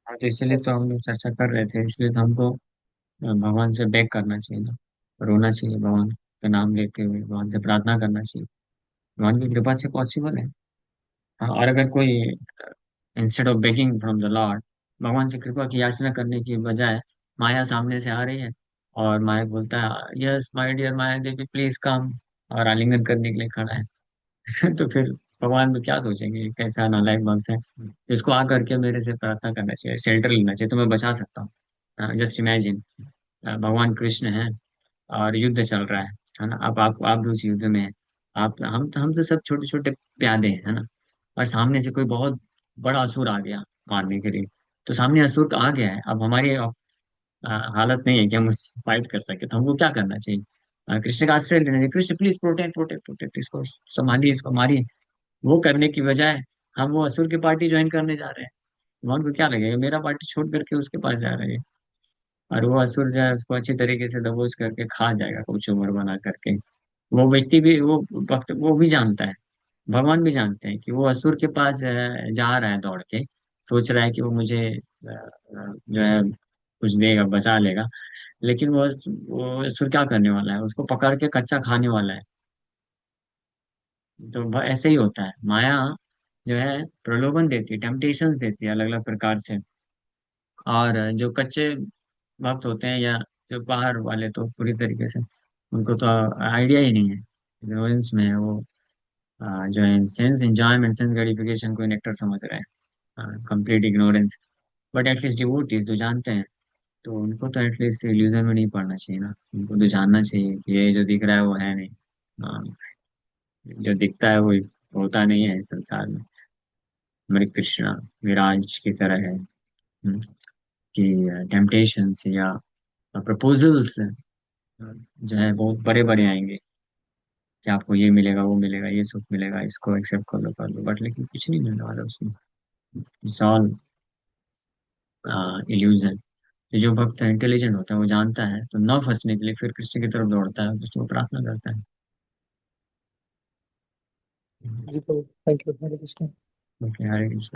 हाँ, तो इसलिए तो तो हम लोग चर्चा कर रहे थे, इसलिए तो हमको भगवान से बेग करना चाहिए ना, रोना चाहिए भगवान का नाम लेते हुए, भगवान से प्रार्थना करना चाहिए, भगवान की कृपा से पॉसिबल है। हाँ, और अगर कोई instead of begging from the Lord, भगवान से कृपा की याचना करने की बजाय माया सामने से आ रही है और माया बोलता है yes my dear Maya Devi please come, और आलिंगन करने के लिए खड़ा है तो फिर भगवान भी क्या सोचेंगे, ये कैसा नालायक भक्त है, इसको आ करके मेरे से प्रार्थना करना चाहिए, शेल्टर लेना चाहिए, तो मैं बचा सकता हूँ। जस्ट इमेजिन, भगवान कृष्ण है और युद्ध चल रहा है ना, अब आप भी उस युद्ध में है। आप हम तो सब छोटे छोटे प्यादे हैं, है ना, और सामने से कोई बहुत बड़ा असुर आ गया मारने के लिए। तो सामने असुर आ गया है, अब हमारी हालत नहीं है कि हम उससे फाइट कर सके, तो हमको क्या करना चाहिए? कृष्ण का आश्रय लेना चाहिए, Krishna please protect protect protect, इसको संभालिए, इसको मारिए। वो करने की बजाय हम वो असुर की पार्टी ज्वाइन करने जा रहे हैं। भगवान को क्या लगेगा, मेरा पार्टी छोड़ करके उसके पास जा रहे हैं, और वो असुर जो है उसको अच्छी तरीके से दबोच करके खा जाएगा कुछ उम्र बना करके। वो व्यक्ति भी, वो वक्त वो भी जानता है, भगवान भी जानते हैं कि वो असुर के पास जा रहा है दौड़ के, सोच रहा है कि वो मुझे जो है कुछ देगा, बचा लेगा। लेकिन वो असुर क्या करने वाला है, उसको पकड़ के कच्चा खाने वाला है। तो ऐसे ही होता है, माया जो है प्रलोभन देती है, टेम्पटेशंस देती है अलग अलग प्रकार से। और जो कच्चे भक्त होते हैं या जो बाहर वाले, तो पूरी तरीके से उनको तो आइडिया ही नहीं है, इग्नोरेंस में है वो। जो है सेंस एंजॉयमेंट, सेंस ग्रेटिफिकेशन को नेक्टर समझ रहे हैं, complete ignorance. But at least devotees जो जानते हैं, तो उनको तो एटलीस्ट इल्यूजन में नहीं पड़ना चाहिए ना, उनको तो जानना चाहिए कि ये जो दिख रहा है वो है नहीं। हाँ, जो दिखता है वो होता नहीं है इस संसार में। हमारे कृष्णा विराज की तरह है। कि टेम्पटेशंस या प्रपोजल्स जो है बहुत बड़े बड़े आएंगे, कि आपको ये मिलेगा, वो मिलेगा, ये सुख मिलेगा, इसको एक्सेप्ट कर लो, बट लेकिन कुछ नहीं मिलने वाला उसमें। It's all illusion. जो भक्त इंटेलिजेंट होता है वो जानता है, तो न फंसने के लिए फिर कृष्ण की तरफ दौड़ता है, कृष्ण को प्रार्थना करता है। जी प्रभु, thank you, Hare Krishna. Okay, Hare Krishna.